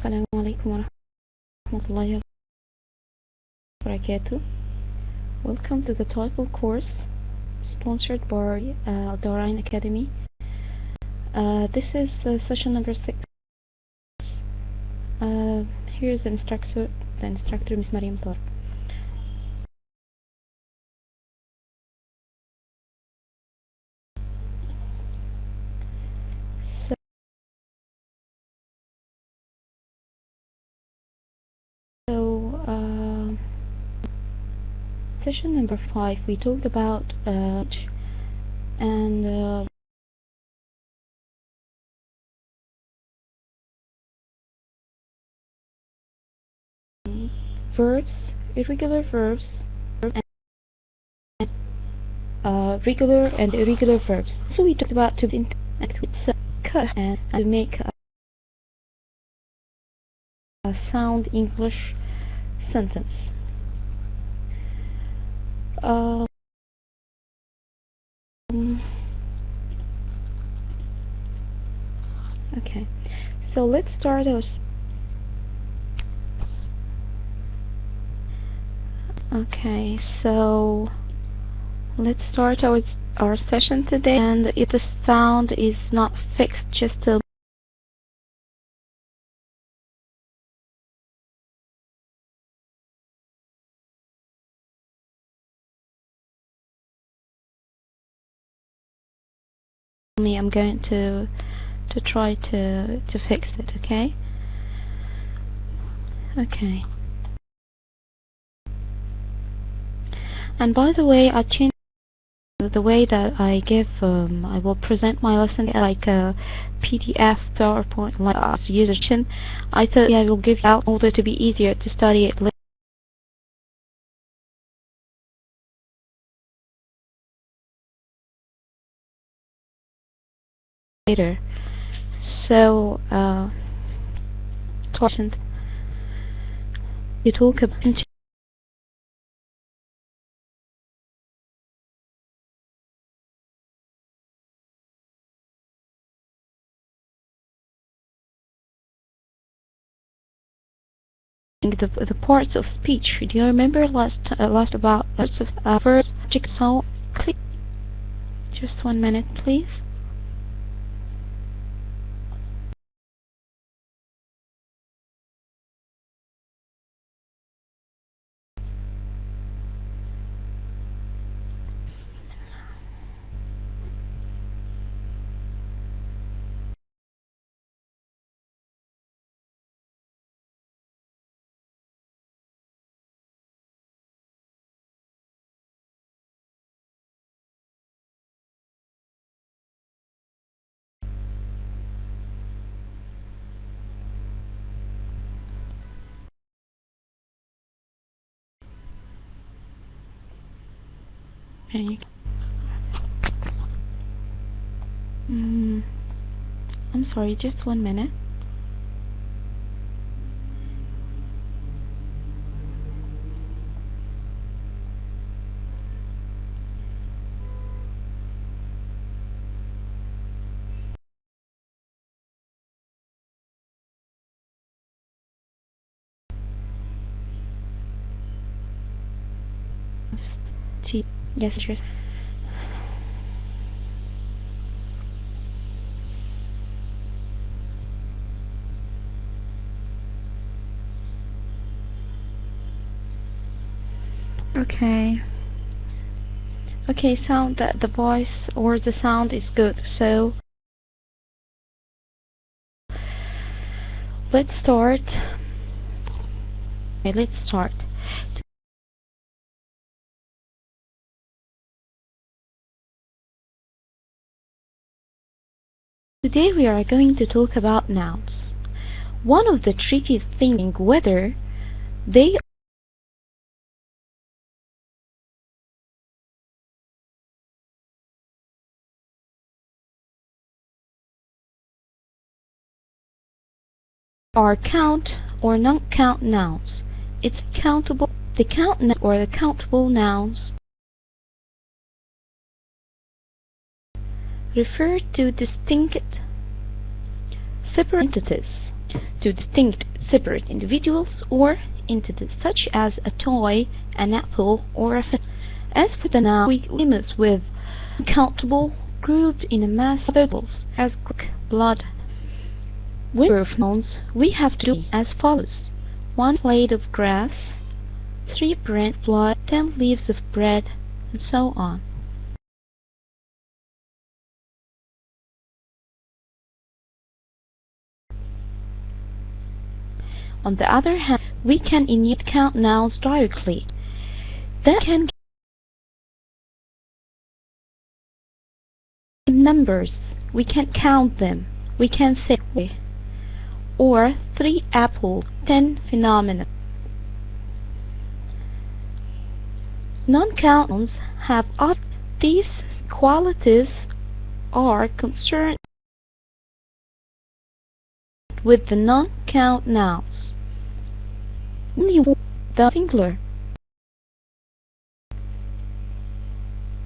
السلام عليكم ورحمة الله وبركاته. Welcome to the Toefl course sponsored by الدارين Academy. This is session number 6. Here is the instructor Ms. Mariam Tar. Session number 5, we talked about and verbs, irregular verbs, and regular and irregular verbs. So we talked about to cut and to make a sound English sentence. Okay, so let's start our our session today, and if the sound is not fixed, just to me. I'm going to try to fix it. Okay. And by the way, I changed the way that I will present my lesson like a PDF, PowerPoint, like as user. I thought I will give out in order to be easier to study it later. So, you talk about the parts of speech. Do you remember last about parts of verbs, subject, so click. Just 1 minute, please. I'm sorry, just 1 minute. Yes, sure. Okay, sound that the voice or the sound is good. So let's start. Today we are going to talk about nouns. One of the tricky things whether they are count or non-count nouns. It's countable. The countable nouns refer to distinct separate entities to distinct separate individuals or entities, such as a toy, an apple, or a fish. As for the noun, we limit with uncountable, grouped in a mass of bubbles, as blood. With verb nouns, we have to do as follows: 1 blade of grass, 3 brand blood, 10 leaves of bread, and so on. On the other hand, we can indeed count nouns directly. That can give numbers. We can count them. We can say, or 3 apples, 10 phenomena. Non-count nouns have all these qualities are concerned with the non-count nouns. Only the singular.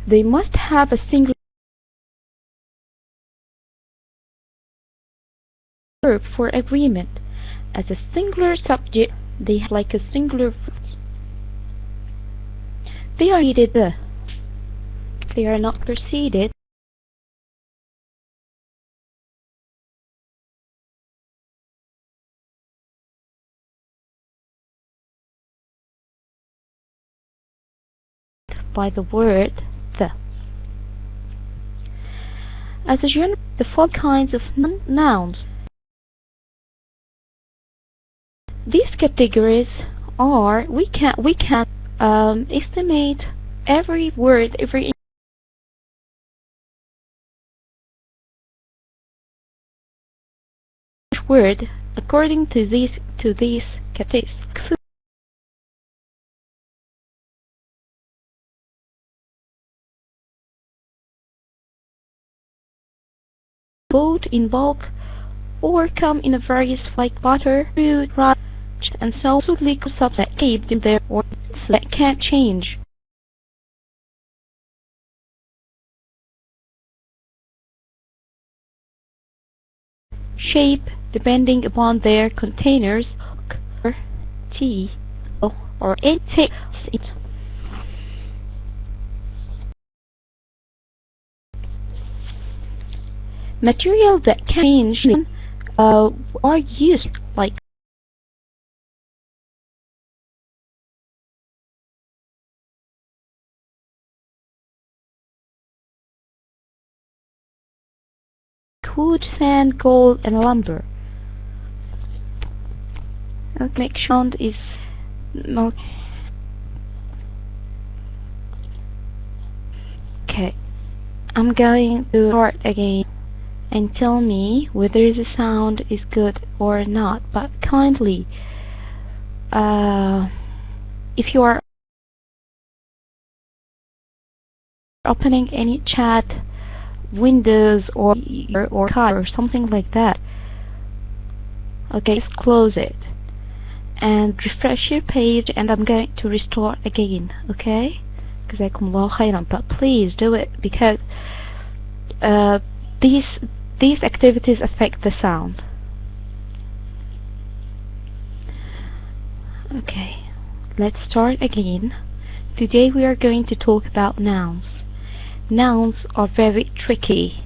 They must have a singular verb for agreement. As a singular subject, they have like a singular verb. They are needed. They are not preceded. By the word the. As a general, the 4 kinds of nouns. These categories are we can estimate every word, every word according to these categories. Both in bulk or come in a various like butter, food, rice, and so liquid substance kept in there or that can't change. Shape depending upon their containers, or tea, or it takes it. Material that can change are used like wood, sand, gold, and lumber. Make sound is okay. I'm going to start again and tell me whether the sound is good or not, but kindly if you are opening any chat windows or car or something like that, okay, just close it and refresh your page, and I'm going to restore again, okay? Jazakumullah khairan, but please do it because these activities affect the sound. Okay, let's start again. Today we are going to talk about nouns. Nouns are very tricky.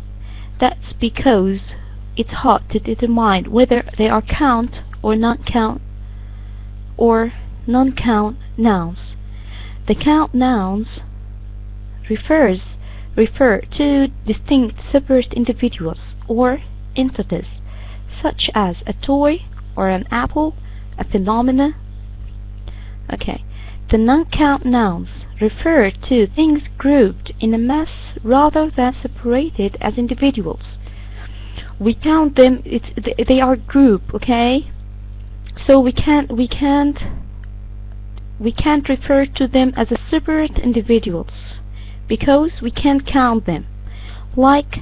That's because it's hard to determine whether they are count or non-count nouns. The count nouns refer to distinct separate individuals or entities, such as a toy or an apple, a phenomena. Okay. The non-count nouns refer to things grouped in a mass rather than separated as individuals. We count them; they are group, okay? So we can't refer to them as a separate individuals because we can't count them, like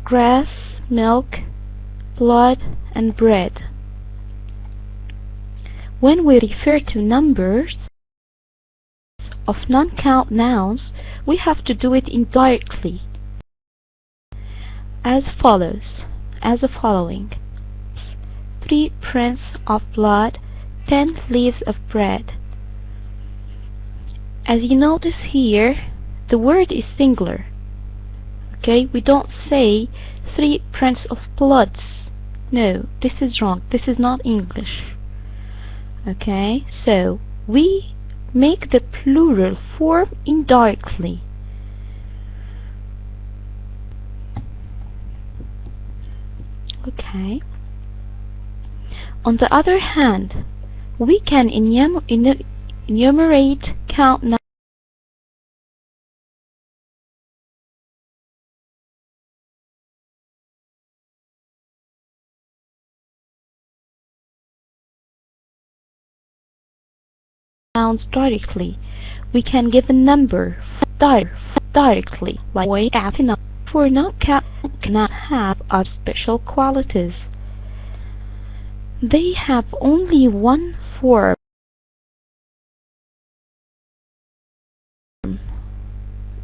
grass, milk, blood, and bread. When we refer to numbers of non-count nouns, we have to do it indirectly, as follows, as the following. 3 prints of blood, 10 leaves of bread. As you notice here, the word is singular. Okay, we don't say 3 prints of bloods. No, this is wrong. This is not English. Okay, so we make the plural form indirectly. Okay. On the other hand, we can enumerate count nouns directly. We can give a number directly, like way after. For non-count cannot have other special qualities. They have only one form.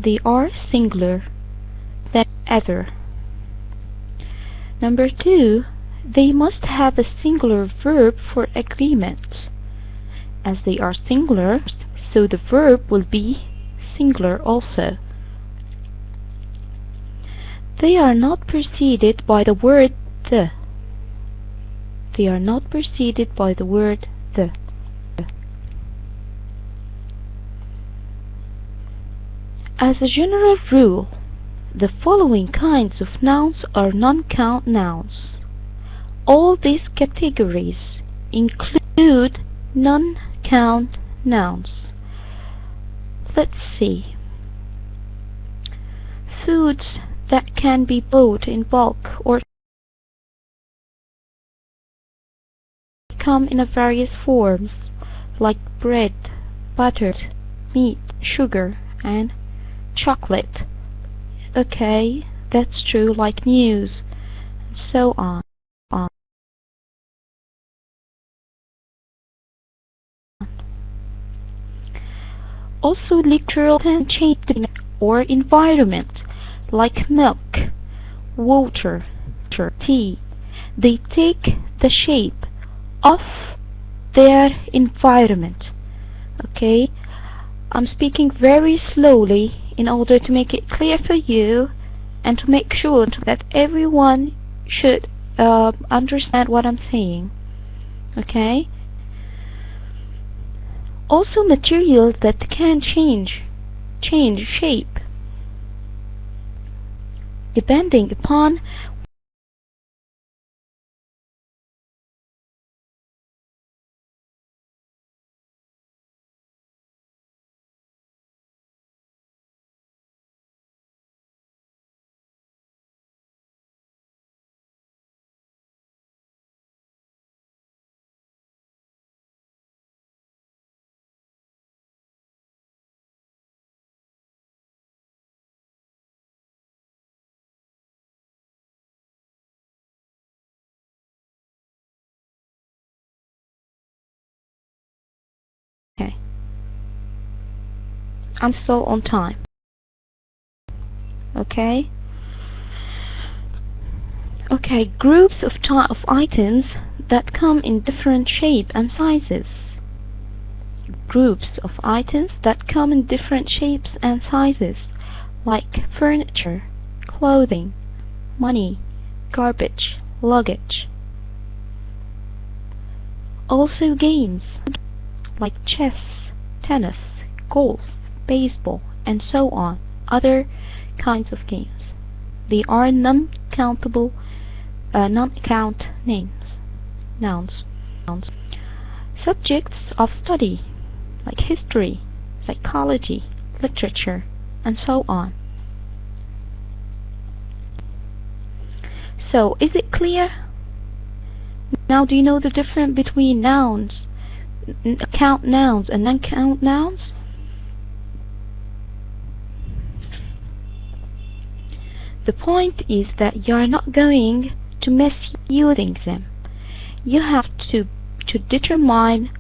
They are singular than other. Number 2, they must have a singular verb for agreement. As they are singular, so the verb will be singular also. They are not preceded by the word the. They are not preceded by the word the. As a general rule, the following kinds of nouns are non-count nouns. All these categories include non-count nouns. Let's see. Foods that can be bought in bulk or come in various forms, like bread, butter, meat, sugar, and chocolate. Okay, that's true, like news, and so on. Also literal change or environment, like milk, water, tea. They take the shape of their environment. Okay, I'm speaking very slowly in order to make it clear for you and to make sure that everyone should understand what I'm saying. Okay. Also materials that can change shape depending upon okay. I'm still on time. Okay. Okay, groups of items that come in different shape and sizes. Groups of items that come in different shapes and sizes, like furniture, clothing, money, garbage, luggage. Also games, like chess, tennis, golf, baseball, and so on. Other kinds of games. They are non-countable, non-count nouns. Subjects of study, like history, psychology, literature, and so on. So, is it clear? Now, do you know the difference between nouns, count nouns, and non-count nouns? The point is that you are not going to misusing them. You have to determine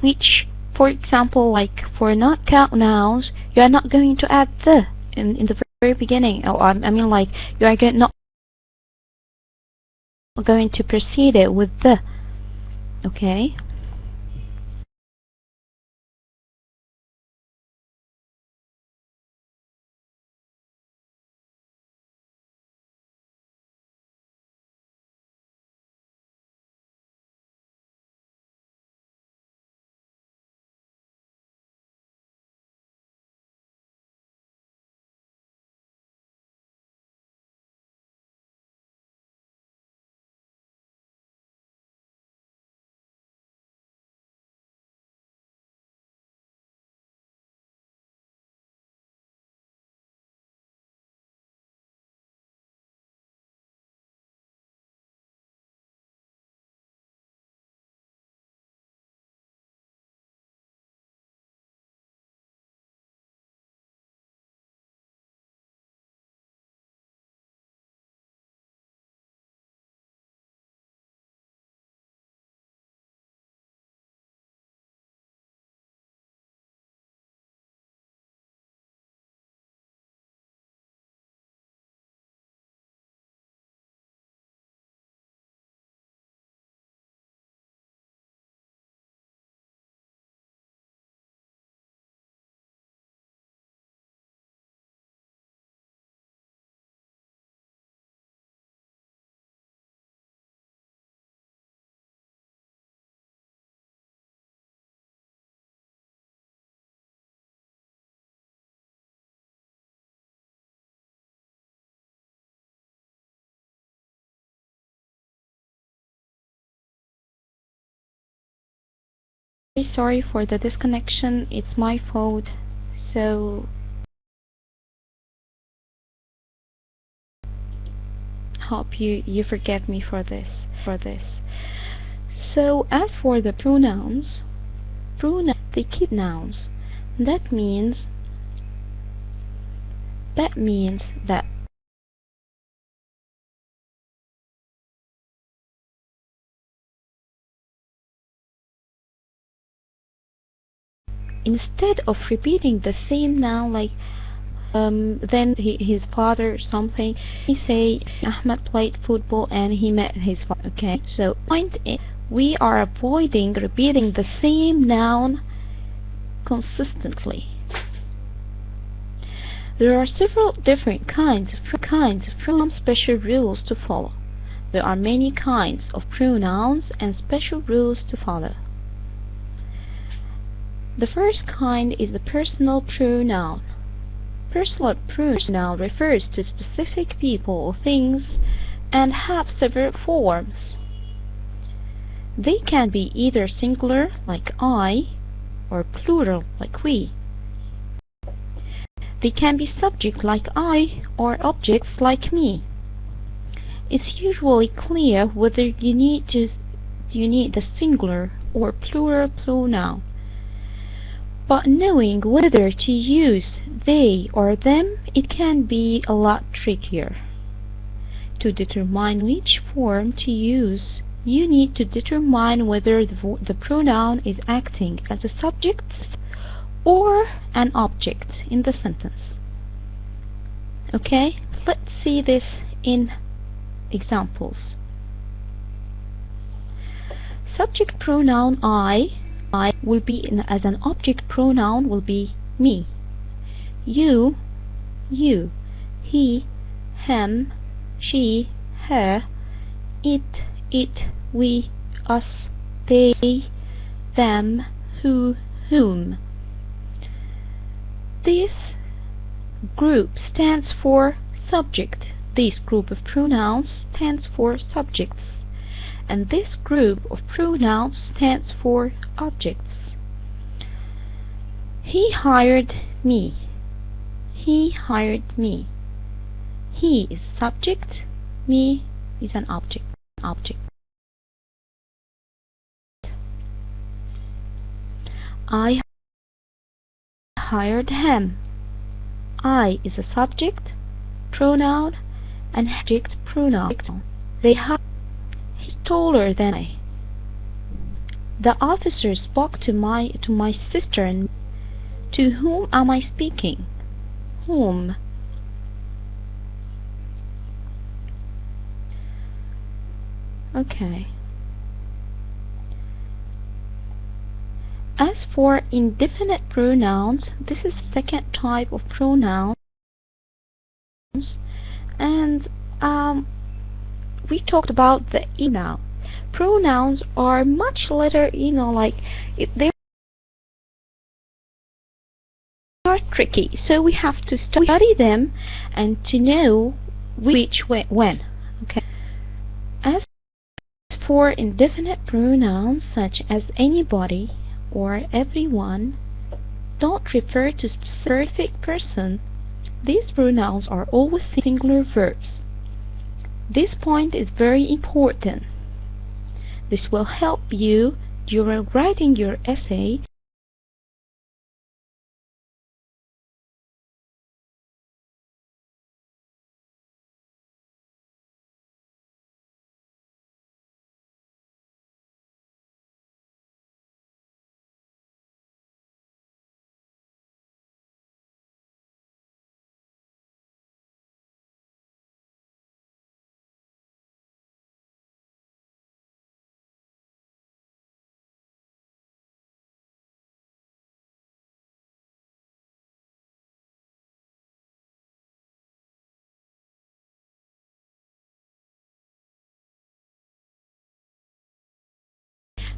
which, for example, like for non-count nouns, you are not going to add the in the very beginning. Or I mean, like you are not going to precede it with the. Okay. Sorry for the disconnection, it's my fault. So hope you forgive me for this. So as for the pronouns, they keep nouns. That means that instead of repeating the same noun like then his father or something, he say Ahmed played football and he met his father. Okay, so point is, we are avoiding repeating the same noun consistently. There are several different kinds of pronoun special rules to follow. There are many kinds of pronouns and special rules to follow. The first kind is the personal pronoun. Personal pronoun refers to specific people or things and have several forms. They can be either singular, like I, or plural, like we. They can be subject, like I, or objects, like me. It's usually clear whether you need the singular or plural pronoun. But knowing whether to use they or them, it can be a lot trickier. To determine which form to use, you need to determine whether the pronoun is acting as a subject or an object in the sentence. Okay, let's see this in examples. Subject pronoun I will be as an object pronoun will be me, you, he, him, she, her, it, we, us, they, them, whom. This group stands for subject. This group of pronouns stands for subjects. And this group of pronouns stands for objects. He hired me. He hired me. He is subject. Me is an object. I hired him. I is a subject, pronoun, and object pronoun. They hired. He's taller than I. The officer spoke to my sister. And to whom am I speaking? Whom? Okay. As for indefinite pronouns, this is the second type of pronouns, and we talked about the noun. Pronouns are much later, like they are tricky, so we have to study them and to know which when. Okay. As for indefinite pronouns such as anybody or everyone, don't refer to specific person. These pronouns are always singular verbs. This point is very important. This will help you during writing your essay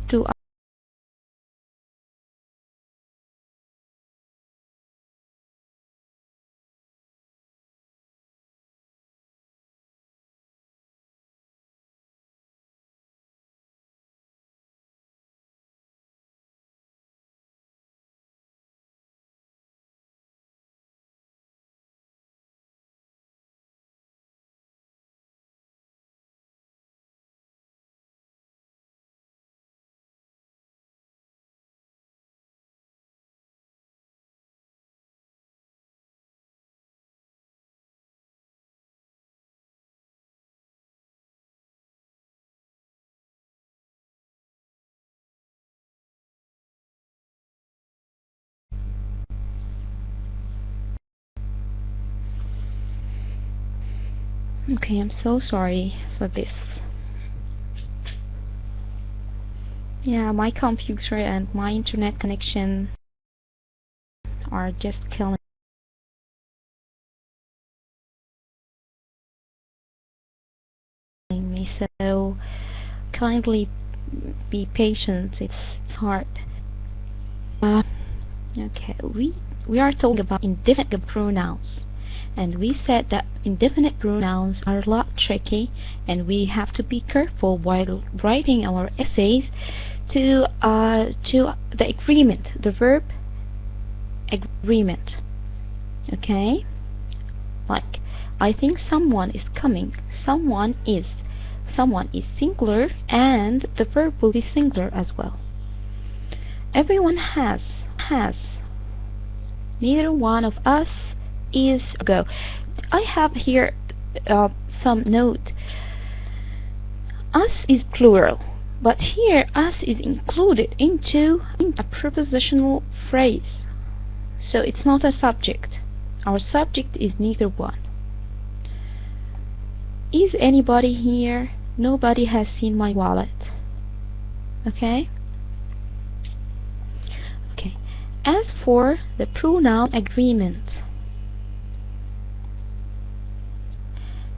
to Okay, I'm so sorry for this. Yeah, my computer and my internet connection are just killing me, so kindly be patient. It's hard. Okay, we are talking about indefinite pronouns, and we said that indefinite pronouns are a lot tricky, and we have to be careful while writing our essays to the agreement, the verb agreement. Okay, like I think someone is coming. Someone is singular, and the verb will be singular as well. Everyone has. Neither one of us is go. I have here some note. Us is plural, but here us is included into a prepositional phrase, so it's not a subject. Our subject is neither one. Is anybody here? Nobody has seen my wallet. Okay? Okay. As for the pronoun agreement,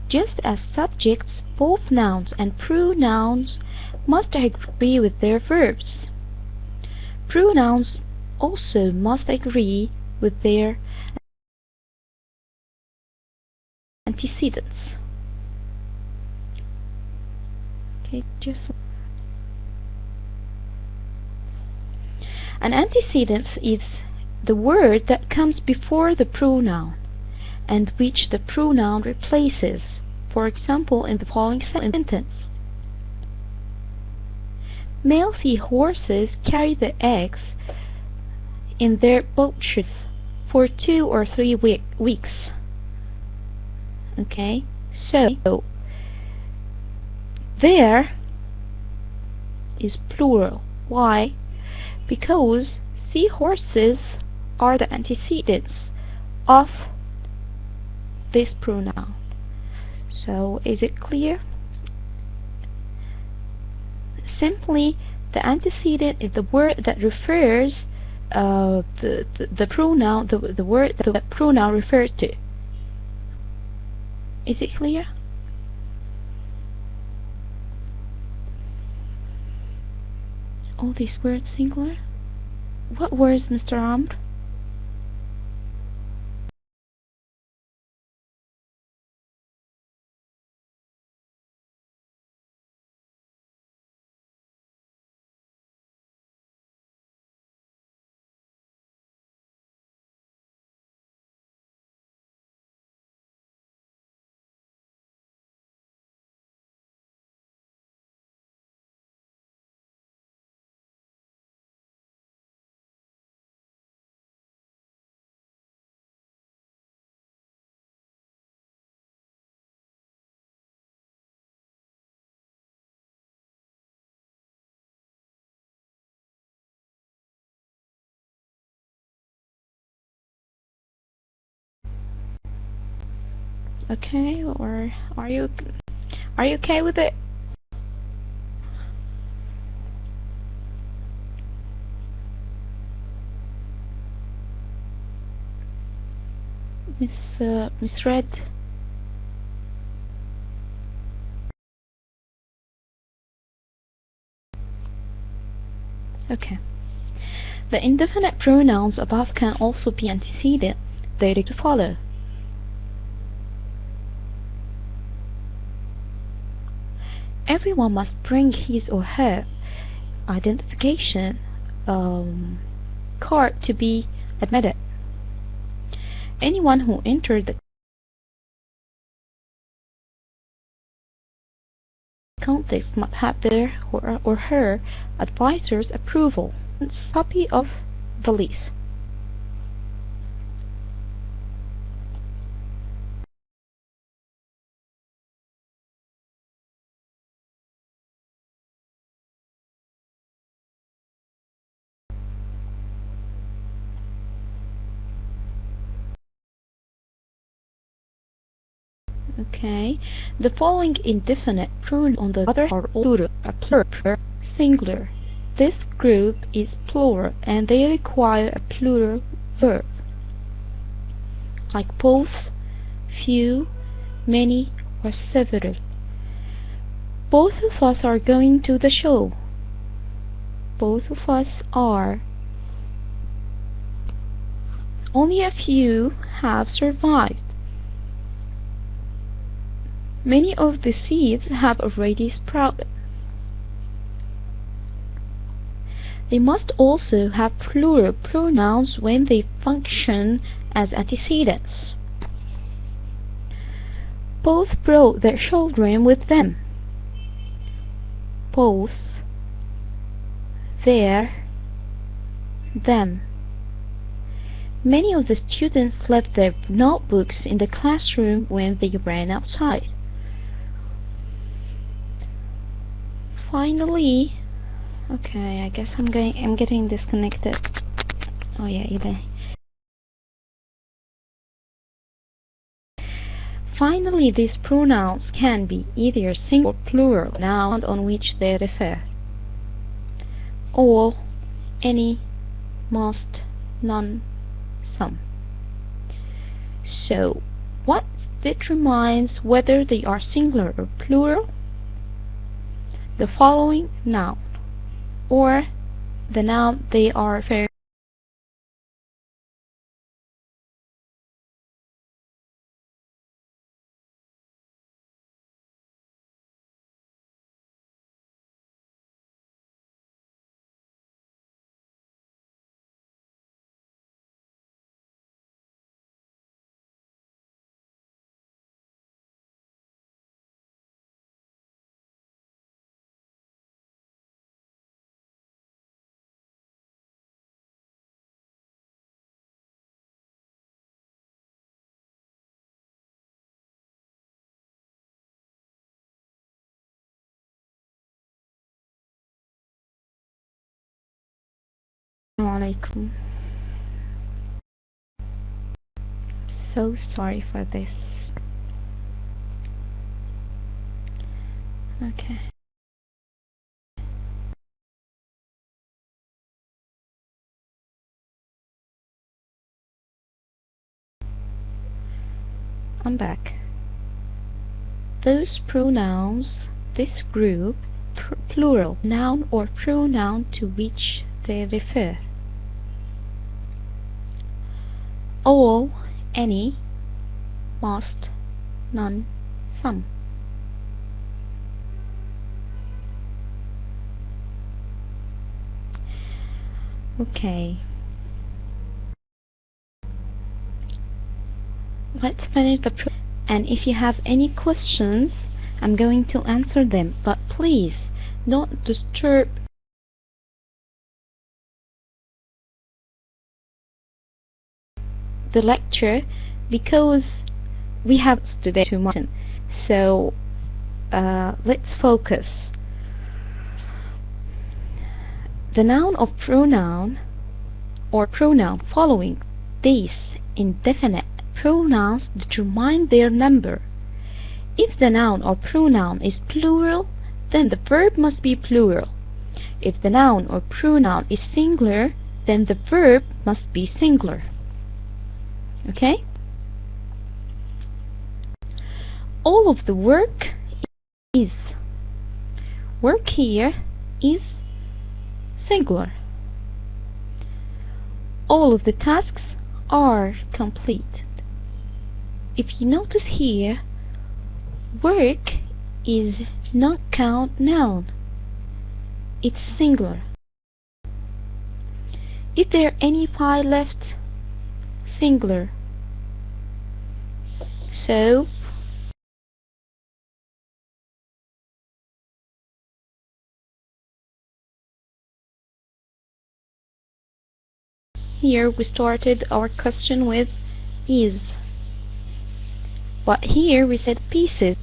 just as subjects, both nouns and pronouns must agree with their verbs. Pronouns also must agree with their antecedents. Okay, just an antecedent is the word that comes before the pronoun and which the pronoun replaces. For example, in the following sentence: male seahorses carry the eggs in their pouches for 2 or 3 weeks. Okay, so there is plural. Why? Because seahorses are the antecedents of this pronoun. So is it clear? Simply The antecedent is the word that refers the pronoun, the word that the pronoun refers to. Is it clear? All these words singular? What words, Mr. Amr? Okay, or are you okay with it? Miss Red? Okay. The indefinite pronouns above can also be antecedent. They are to follow. Everyone must bring his or her identification card to be admitted. Anyone who entered the context must have their or her advisor's approval and copy of the lease. Okay, the following indefinite pronouns on the other are all plural, singular. This group is plural and they require a plural verb, like both, few, many, or several. Both of us are going to the show. Both of us are. Only a few have survived. Many of the seeds have already sprouted. They must also have plural pronouns when they function as antecedents. Both brought their children with them. Both, their, them. Many of the students left their notebooks in the classroom when they ran outside. Finally, okay, I guess I'm getting disconnected. Oh yeah, either. Finally, these pronouns can be either single or plural noun on which they refer. All, any, most, none, some. So, what determines whether they are singular or plural? The following noun, or the noun they are referring Assalamualaikum. So sorry for this. Okay. I'm back. Those pronouns, this group, plural, noun or pronoun to which they refer. All, any, most, none, some. Okay. Let's finish the and if you have any questions, I'm going to answer them, but please don't disturb the lecture because we have today too much. So let's focus. The noun or pronoun following these indefinite pronouns determine their number. If the noun or pronoun is plural, then the verb must be plural. If the noun or pronoun is singular, then the verb must be singular. Okay? All of the work is. Work here is singular. All of the tasks are completed. If you notice here, work is not count noun. It's singular. Is there any pie left? Singular. So here we started our question with is, but here we said pieces.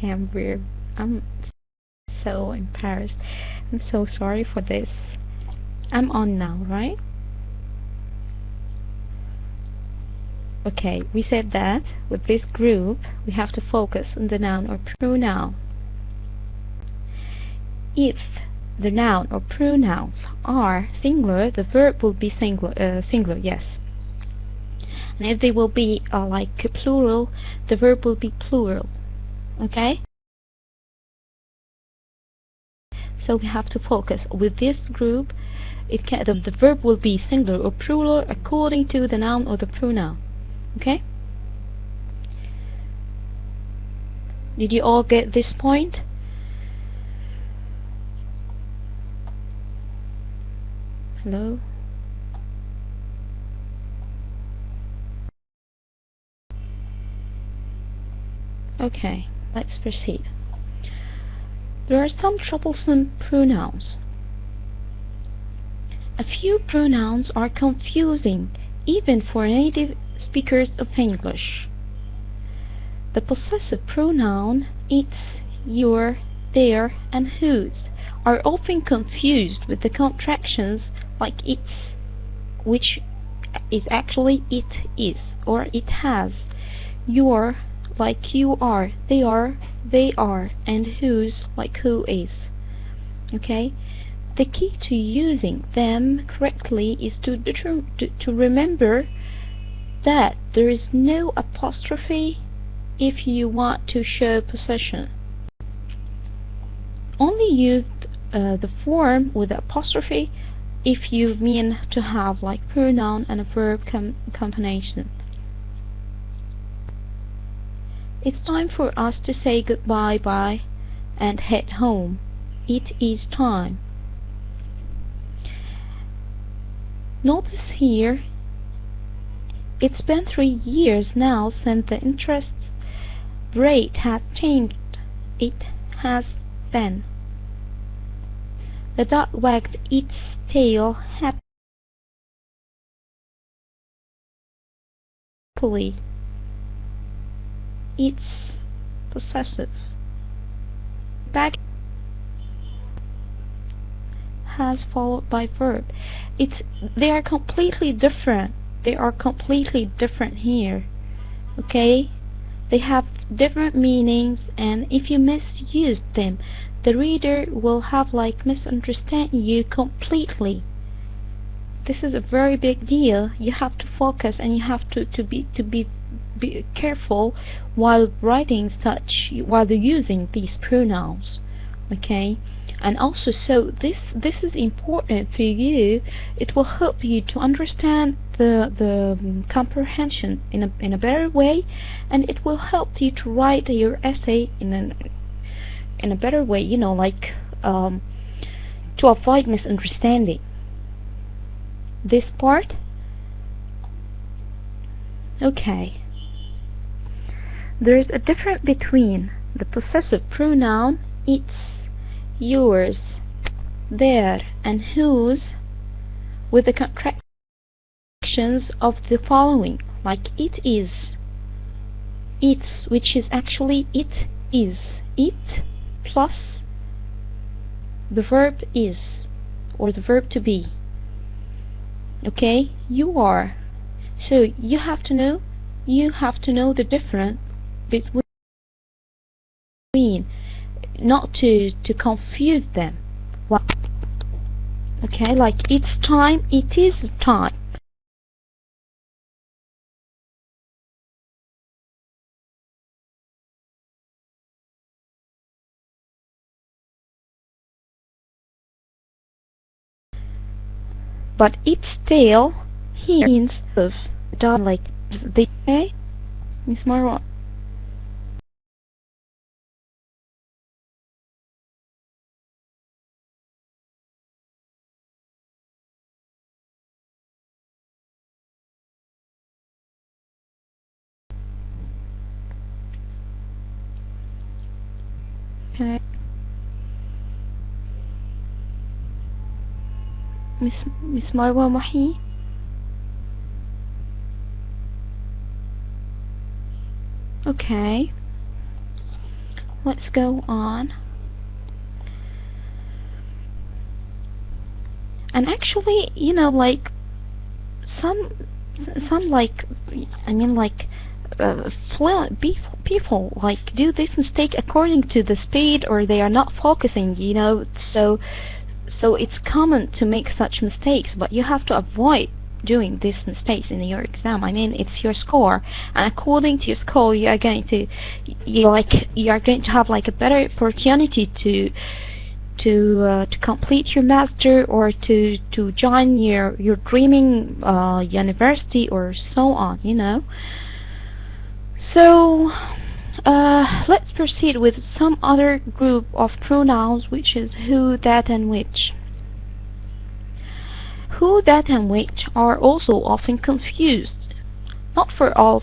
I'm so embarrassed. I'm so sorry for this. I'm on now, right? Okay, we said that with this group we have to focus on the noun or pronoun. If the noun or pronouns are singular, the verb will be singular, yes. And if they will be like plural, the verb will be plural. Okay? So we have to focus with this group. The verb will be singular or plural according to the noun or the pronoun. Okay? Did you all get this point? Hello? Okay, let's proceed. There are some troublesome pronouns. A few pronouns are confusing even for native speakers of English. The possessive pronoun its, your, their, and whose are often confused with the contractions like its, which is actually it is or it has, your like you are, they are, and whose like who is. Okay? The key to using them correctly is to remember that there is no apostrophe if you want to show possession. Only use the form with the apostrophe if you mean to have like pronoun and a verb combination. It's time for us to say goodbye and head home. It is time. Notice here, it's been 3 years now since the interests rate has changed. It has been. The dog wagged its tail happily. It's possessive. Back has followed by verb. They are completely different. They are completely different here. Okay? They have different meanings, and if you misuse them, the reader will have like misunderstand you completely. This is a very big deal. You have to focus, and you have to be careful while writing while using these pronouns. Okay? And also, so this is important for you. It will help you to understand the comprehension in a better way, and it will help you to write your essay in a better way, you know, like to avoid misunderstanding. This part. Okay. There is a difference between the possessive pronoun its, yours, their, and whose with the contractions of the following, like it is, its, which is actually it is, it plus the verb is, or the verb to be. Okay, you are. So you have to know the difference between, not to confuse them. Okay, like it's time, it is time. But its tail here means of dog, like the okay? Miss Marwa. Okay. Miss Marwa Mahi. Okay. Let's go on. And actually, you know, like some like, I mean, like fluent people like do this mistake according to the speed, or they are not focusing, you know. So it's common to make such mistakes, but you have to avoid doing these mistakes in your exam. I mean, it's your score, and according to your score, you are going to have like a better opportunity to complete your master, or to join your dreaming university, or so on, you know. So let's proceed with some other group of pronouns, which is who, that, and which. Who, that, and which are also often confused. Not for all,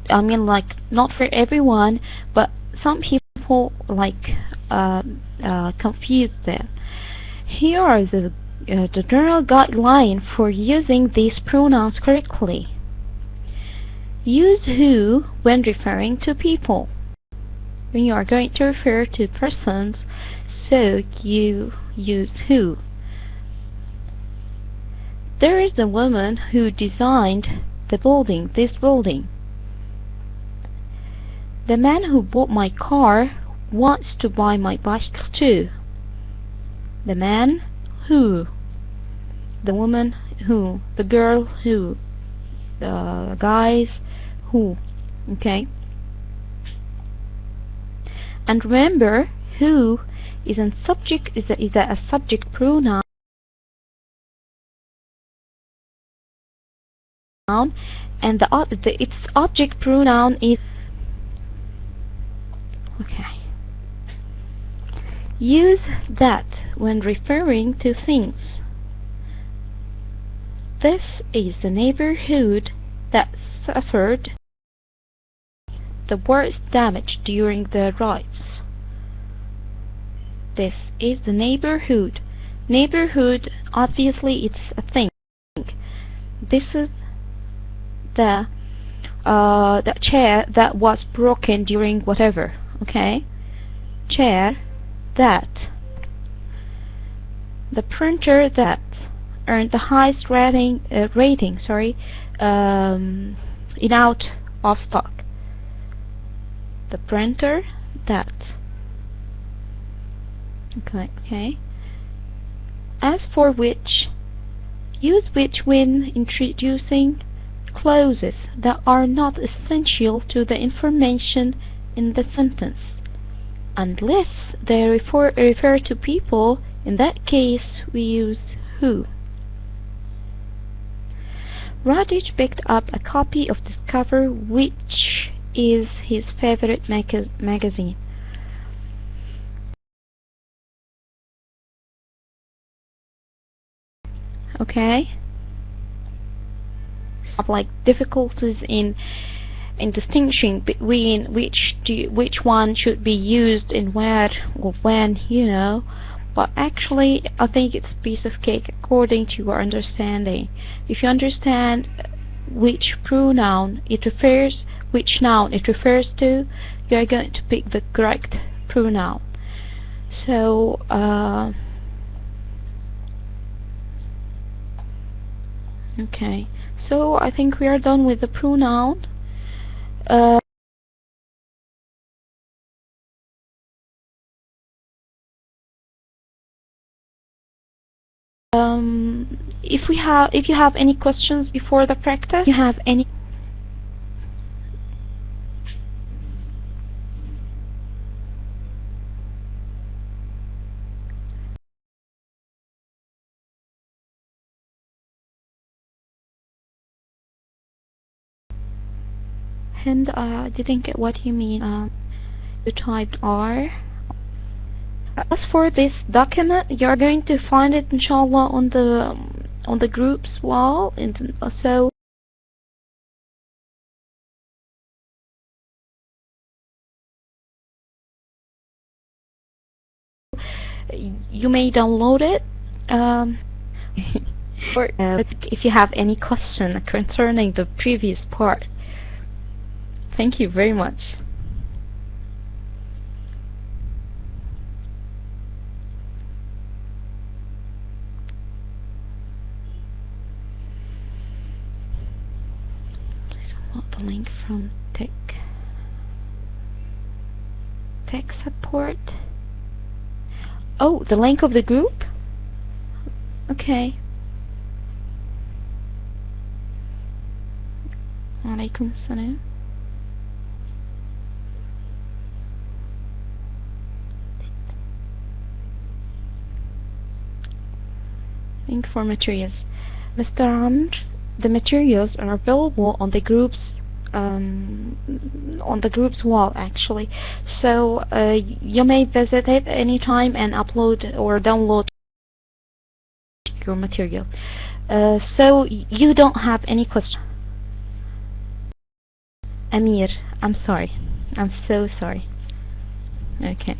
I mean, like not for everyone, but some people like confuse them. Here are the general guideline for using these pronouns correctly. Use who when referring to people. When you are going to refer to persons, so you use who. There is the woman who designed the building, this building. The man who bought my car wants to buy my bicycle too. The man who. The woman who. The girl who. The guys who. Okay. And remember, who is a subject is a subject pronoun, and its object pronoun is. Okay. Use that when referring to things. This is the neighborhood that suffered the worst damage during the riots? This is the neighborhood. Neighborhood, obviously it's a thing. This is the chair that was broken during whatever, okay? Chair that. The printer that earned the highest rating, in out of stock. The printer that. Okay. As for which, use which when introducing clauses that are not essential to the information in the sentence, unless they refer to people. In that case, we use who. Radish picked up a copy of Discover, which is his favorite magazine. Okay. Like difficulties in distinguishing between which one should be used in where or when, you know. But actually, I think it's a piece of cake according to your understanding. If you understand which pronoun it refers, which noun it refers to, you are going to pick the correct pronoun. So, okay. So I think we are done with the pronoun. If you have any questions before the practice, you have any? And I didn't get what you mean. You typed R. As for this document, you're going to find it, inshallah, on the groups wall, and so you may download it. Or if you have any question concerning the previous part. Thank you very much. The link from tech support. Oh, the link of the group? Okay. Alaikum salam. Link for materials. Mr. Amr, the materials are available on the group's wall, actually. So you may visit it anytime and upload or download your material. So you don't have any question. Amir, I'm sorry. I'm so sorry. Okay.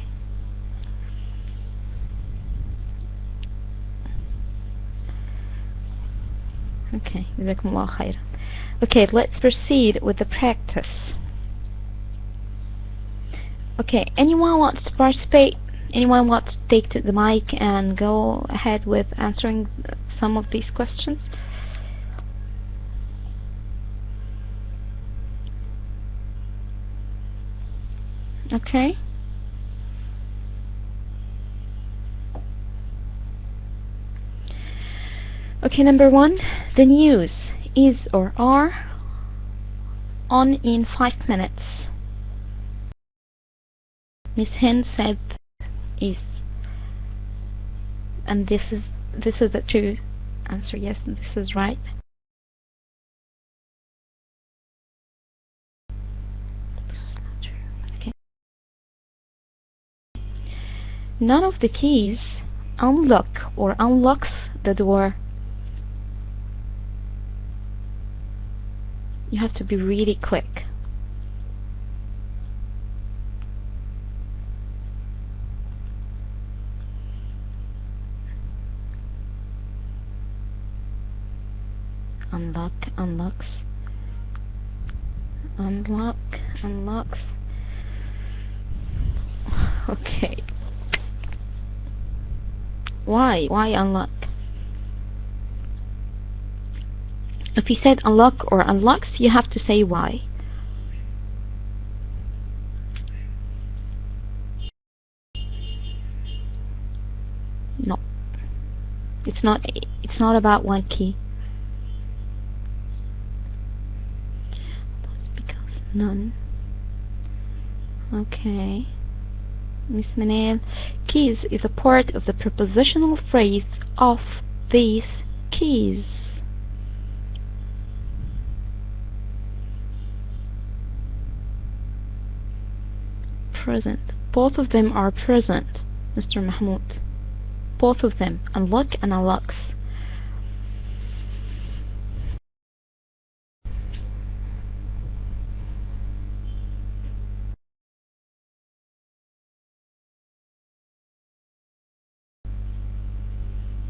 Okay, jazakumullah khair. Okay, let's proceed with the practice. Okay, anyone wants to participate? Anyone wants to take to the mic and go ahead with answering some of these questions? Okay. Okay, number one, the news is or are on in 5 minutes. Miss Hind said is, and this is the true answer. Yes, and this is right. This is not true. Okay. None of the keys unlock or unlocks the door. You have to be really quick. unlocks, unlocks. Okay. Why unlock? If you said unlock or unlocks, you have to say why. No. It's not about one key. That's because none. Okay. Miss Manal, keys is a part of the prepositional phrase of these keys. Present. Both of them are present, Mr. Mahmoud. Both of them, unlock and unlocks.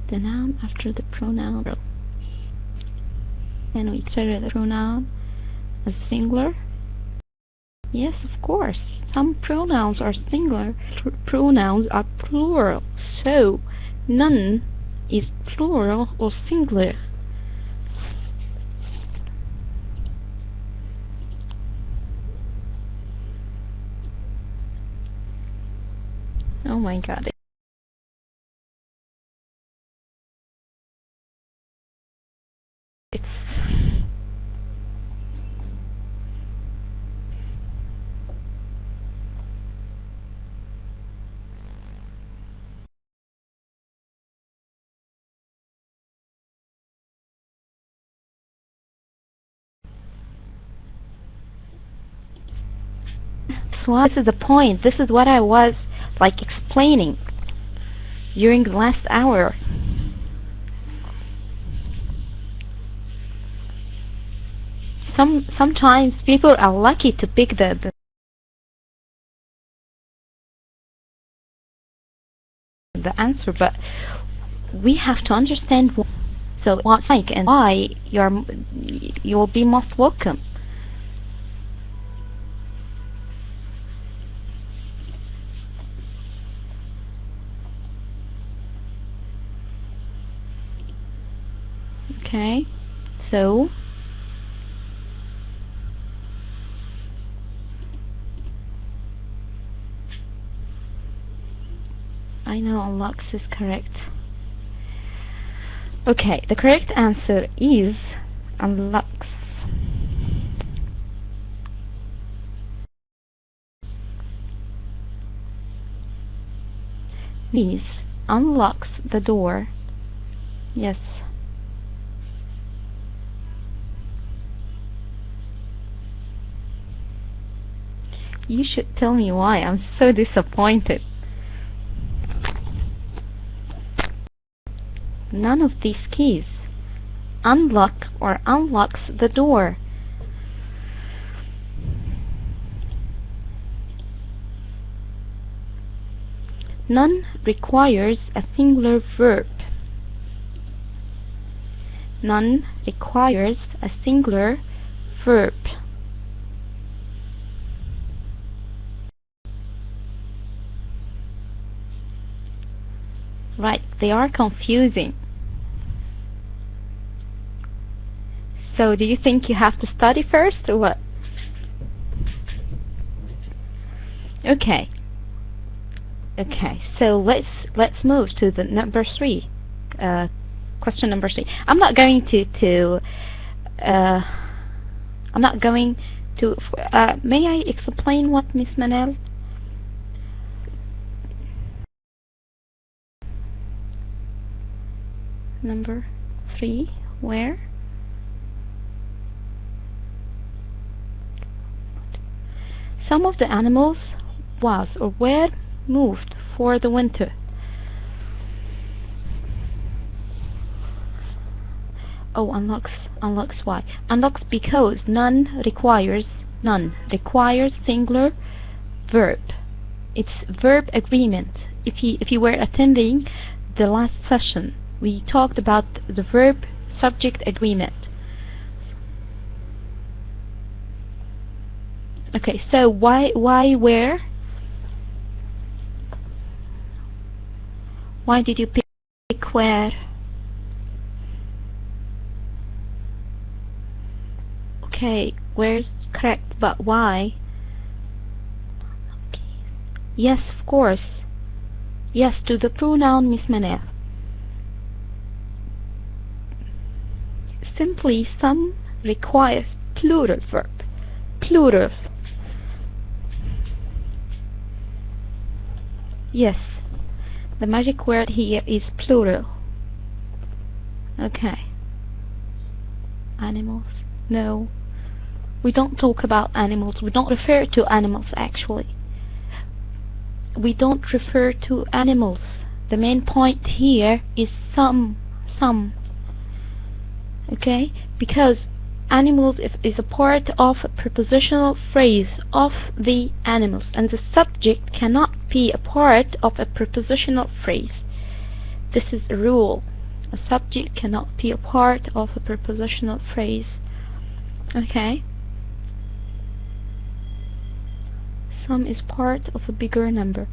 The noun after the pronoun. Can we consider the pronoun as singular? Yes, of course. Some pronouns are singular, pronouns are plural. So, none is plural or singular. Oh my god. So this is the point. This is what I was like explaining during the last hour. Sometimes people are lucky to pick the answer, but we have to understand so what's like and why you'll be most welcome. Okay, so I know unlocks is correct. Okay, the correct answer is unlocks. Means unlocks the door. Yes. You should tell me why. I'm so disappointed. None of these keys unlock or unlocks the door. None requires a singular verb. None requires a singular verb. Right, they are confusing. So do you think you have to study first or what? Okay. Okay, so let's move to the number 3. Question number 3. I'm not going to may I explain what Miss Manal? Number 3, where? Some of the animals was or were moved for the winter. Oh, unlocks why? Unlocks because none requires singular verb. It's verb agreement. If you were attending the last session, we talked about the verb subject agreement. Okay, so why where? Why did you pick where? Okay, where's correct, but why? Yes, of course. Yes, to the pronoun Miss Manaf. Simply some requires plural verb. Plural. Yes, the magic word here is plural. Okay. Animals? No. We don't talk about animals. We don't refer to animals actually. We don't refer to animals. The main point here is some. Okay? Because animals is a part of a prepositional phrase of the animals, and the subject cannot be a part of a prepositional phrase. This is a rule. A subject cannot be a part of a prepositional phrase. Okay? Some is part of a bigger number.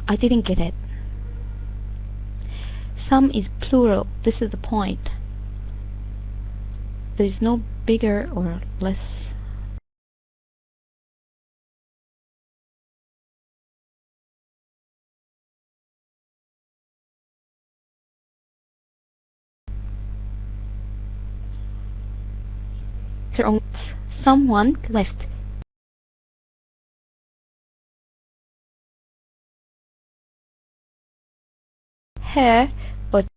I didn't get it. Some is plural. This is the point. There is no bigger or less. Someone left. Her, but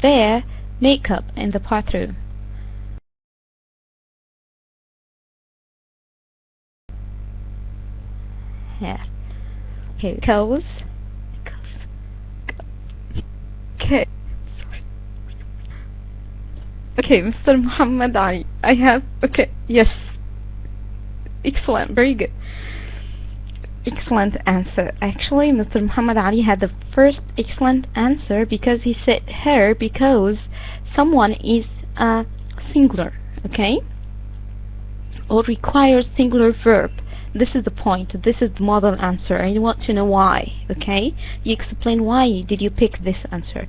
their makeup in the bathroom. Hair. Okay, because. Okay. Sorry. Okay, Mr. Muhammad Ali. I have. Okay. Yes. Excellent. Very good. Excellent answer. Actually, Mr. Muhammad Ali had the first excellent answer because he said her because someone is a singular, okay? Or requires singular verb. This is the point. This is the model answer. And you want to know why, okay? You explain why did you pick this answer.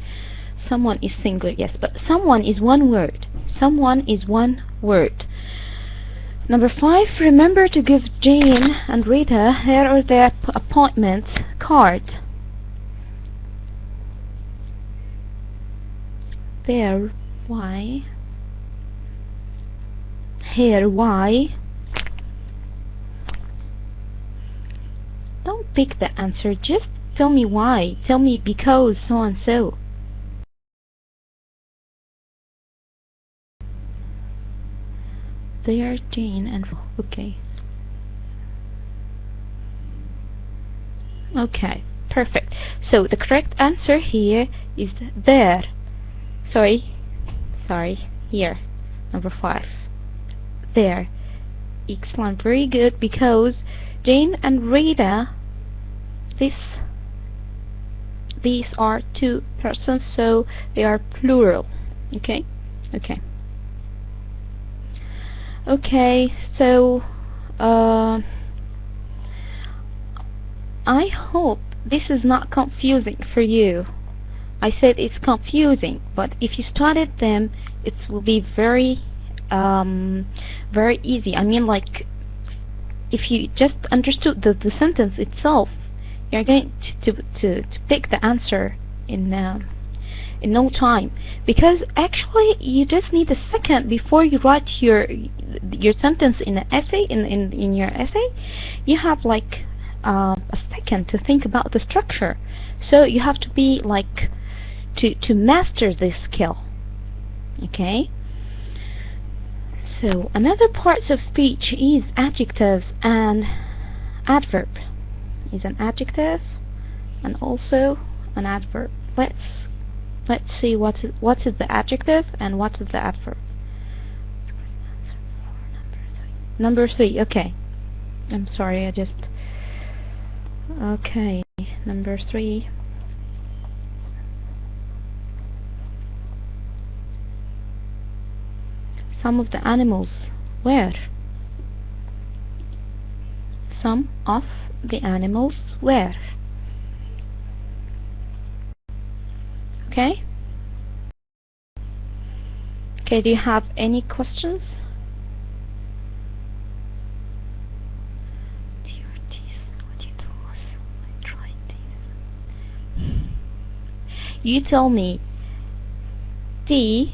Someone is singular, yes, but someone is one word. Someone is one word. Number 5, remember to give Jane and Rita her or their appointment card. There, why? Here, why? Don't pick the answer, just tell me why. Tell me because so and so. There, Jane and okay. Okay, perfect. So the correct answer here is there. Sorry, here. Number 5. There. Excellent, very good, because Jane and Rita, these are 2 persons, so they are plural. Okay? Okay. Okay, so I hope this is not confusing for you. I said it's confusing, but if you studied them, it will be very easy. I mean, like, if you just understood the sentence itself, you're going to pick the answer in no time, because actually you just need a second before you write your sentence in an essay. In your essay, you have like a second to think about the structure, so you have to be like to master this skill. Okay, so another parts of speech is adjectives and adverb. Is an adjective and also an adverb. Let's see what is the adjective and what is the adverb. Number 3. Okay, I'm sorry, I just Okay, number 3. Some of the animals were. Some of the animals were. Okay? Okay, do you have any questions? You tell me, the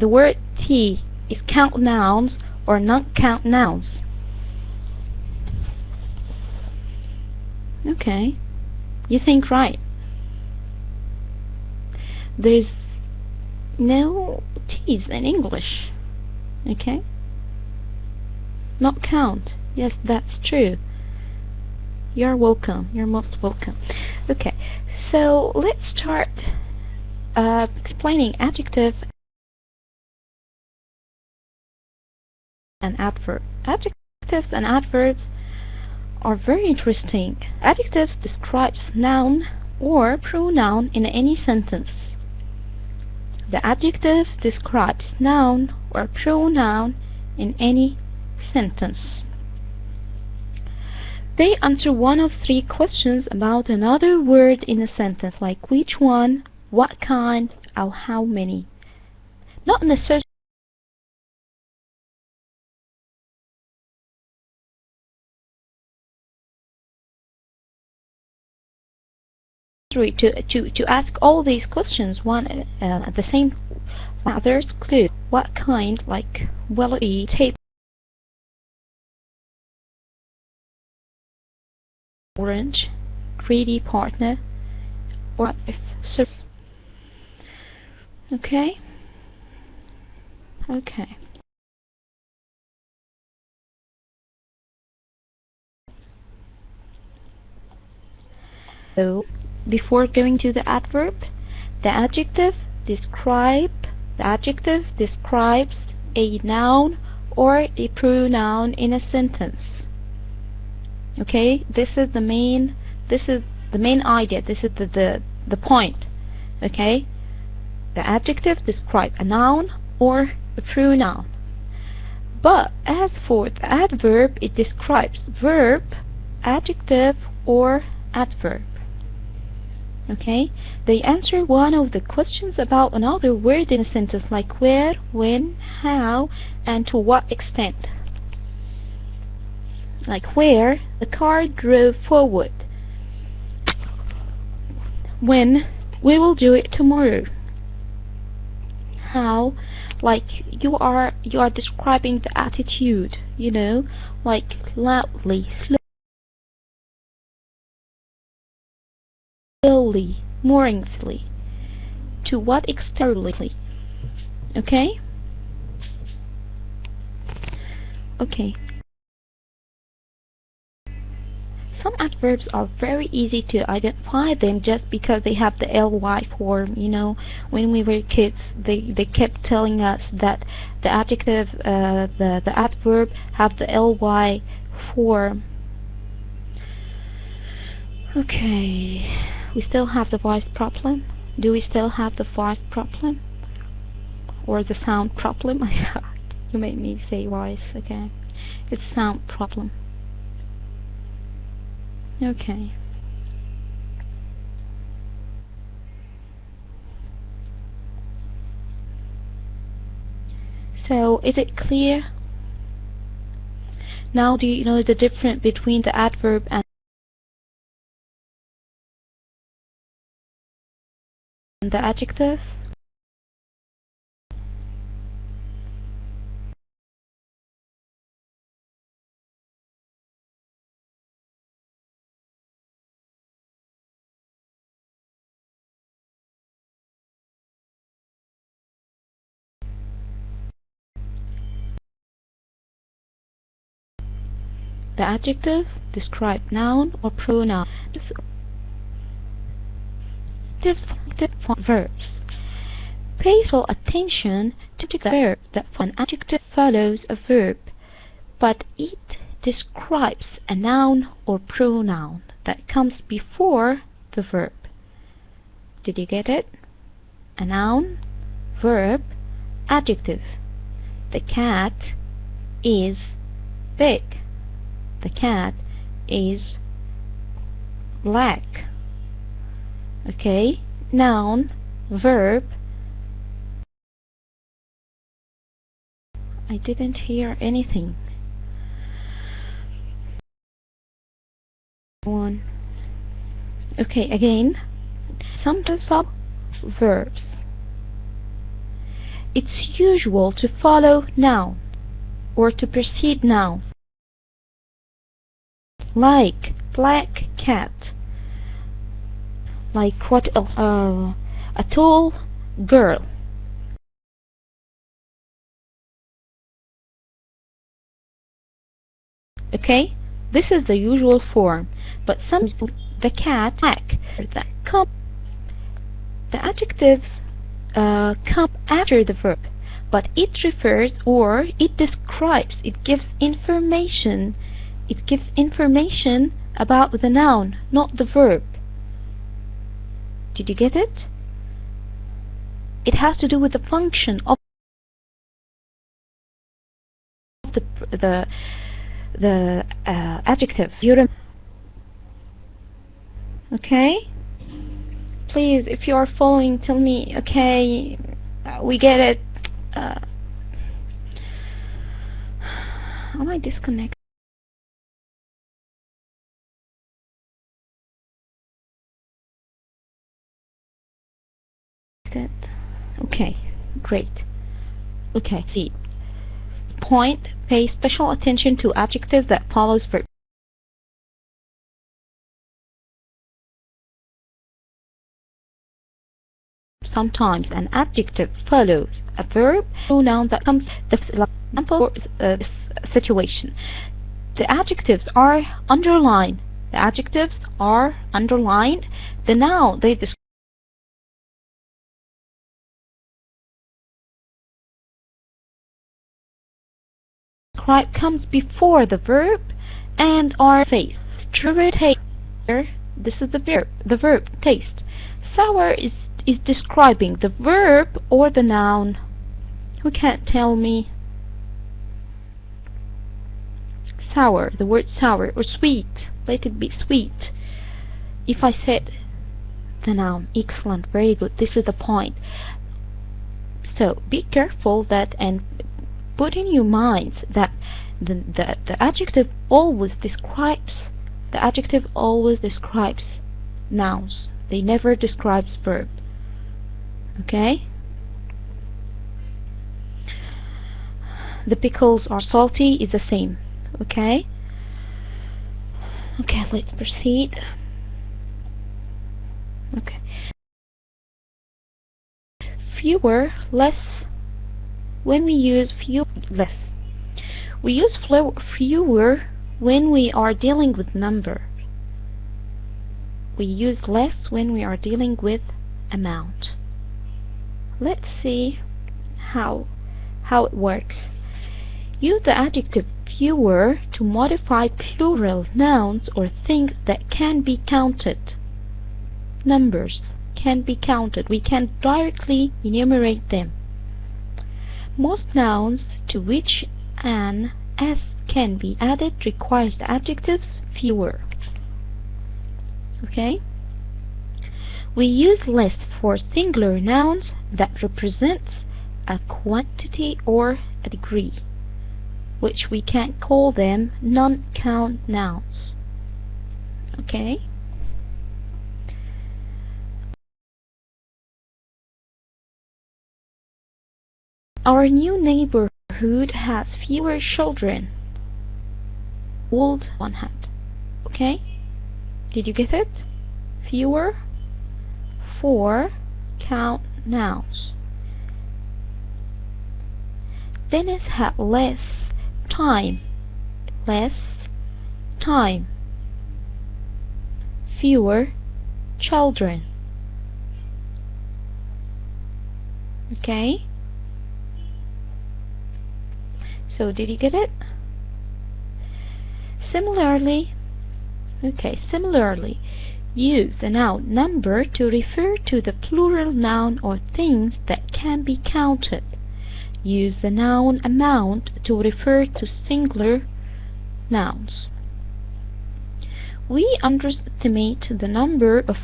word T is count nouns or not count nouns? Okay, you think right. There's no T's in English. Okay? Not count. Yes, that's true. You're welcome. You're most welcome. Okay, so let's start explaining adjective and adverb. Adjectives and adverbs are very interesting. Adjectives describes noun or pronoun in any sentence. The adjective describes noun or pronoun in any sentence. They answer one of 3 questions about another word in a sentence, like which one, what kind, or how many. Not necessarily to ask all these questions one at the same. Others clue what kind, like will it be tape, orange, greedy partner, or if service. Okay? Okay. So, before going to the adverb, the adjective describes a noun or a pronoun in a sentence. Okay, this is the main idea. This is the point. Okay, the adjective describes a noun or a pronoun. But as for the adverb, it describes verb, adjective, or adverb. Okay, they answer one of the questions about another word in a sentence, like where, when, how, and to what extent. Like where, the car drove forward. When, we will do it tomorrow. How, like you are describing the attitude, you know, like loudly, slowly, mournfully. To what externally. Okay? Okay. Some adverbs are very easy to identify them just because they have the ly form. You know, when we were kids, they kept telling us that the adjective, the adverb have the ly form. Okay, we still have the voice problem. Do we still have the voice problem? Or the sound problem? You made me say voice, okay. It's sound problem. Okay. So, is it clear? Now do you know the difference between the adverb and the adjective? The adjective describes noun or pronoun. Verbs. Pay full attention to the verb that an adjective follows a verb, but it describes a noun or pronoun. that comes before the verb. Did you get it? A noun, verb, adjective. The cat is big. The cat is black. Okay, noun, verb. I didn't hear anything. One. Okay, again, some subverbs. It's usual to follow noun or to precede noun, like black cat, like what else? A tall girl. Okay, this is the usual form, but some the cat, black, that come. The adjectives come after the verb, but it refers or it describes, it gives information. It gives information about the noun, not the verb. Did you get it? It has to do with the function of the adjective. Okay? Please, if you are following, tell me, okay, we get it. Am I disconnected? Okay, great. Okay, see. Point, pay special attention to adjectives that follows verb. Sometimes an adjective follows a verb, noun that comes. The example for this situation. The adjectives are underlined. The adjectives are underlined. The noun they describe comes before the verb and are face. This is the verb taste. Sour is describing the verb or the noun. Who can't tell me? Sour, the word sour, or sweet. Let it be sweet. If I said the noun, excellent, very good. This is the point. So be careful that and put in your minds that the adjective always describes. The adjective always describes nouns. They never describes verb. Okay? The pickles are salty is the same. Okay? Okay, let's proceed. Okay. Fewer, less. When we use less. We use fewer when we are dealing with number. We use less when we are dealing with amount. Let's see how it works. Use the adjective fewer to modify plural nouns or things that can be counted. Numbers can be counted. We can directly enumerate them. Most nouns to which an s can be added requires the adjectives fewer. Okay? We use less for singular nouns that represents a quantity or a degree, which we can call them non-count nouns. Okay? Our new neighborhood has fewer children. Old one had. Okay? Did you get it? Fewer, for, count nouns. Dennis had less time. Less time. Fewer children. Okay? So did you get it? Similarly, Okay, similarly, use the noun number to refer to the plural noun or things that can be counted. Use the noun amount to refer to singular nouns. We underestimate the number of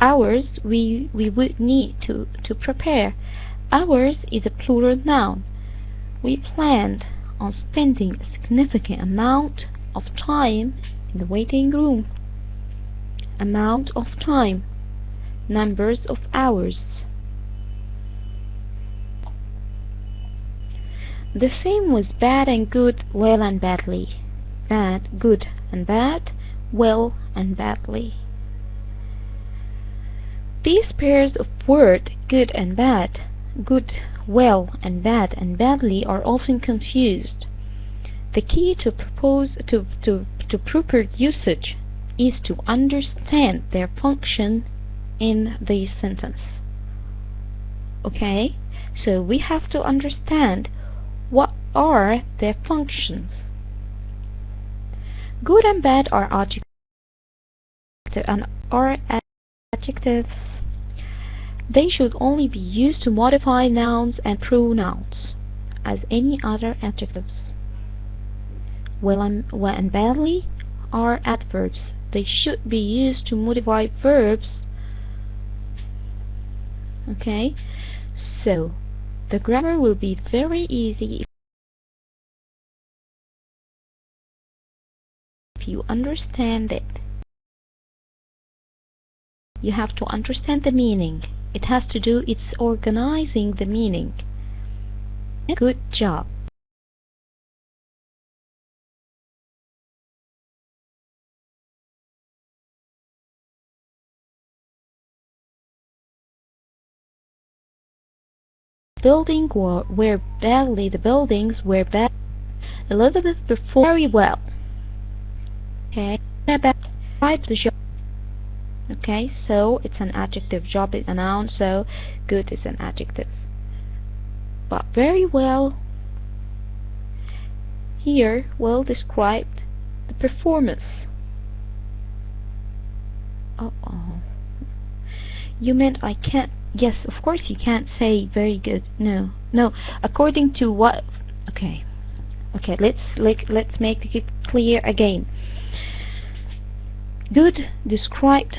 hours we would need to prepare. Hours is a plural noun. We planned on spending a significant amount of time in the waiting room. Amount of time. Numbers of hours. The same with bad and good, well and badly. Bad, good and bad, well and badly. These pairs of words, good and bad, good, well and badly, are often confused. The key to proper usage is to understand their function in the sentence. Okay, so we have to understand what are their functions. Good and bad are adjectives. They should only be used to modify nouns and pronouns as any other adjectives. Well and badly are adverbs. They should be used to modify verbs. Okay, so the grammar will be very easy if you understand it. You have to understand the meaning. It has to do, it's organizing the meaning. Good job. Building were badly, the buildings were bad. Elizabeth performed very well. Okay, describe the job. Okay, so it's an adjective. Job is a noun, so good is an adjective. But very well, here, well described the performance. You meant I can't. Yes, of course you can't say very good. No. According to what? Okay. Let's make it clear again. Good describes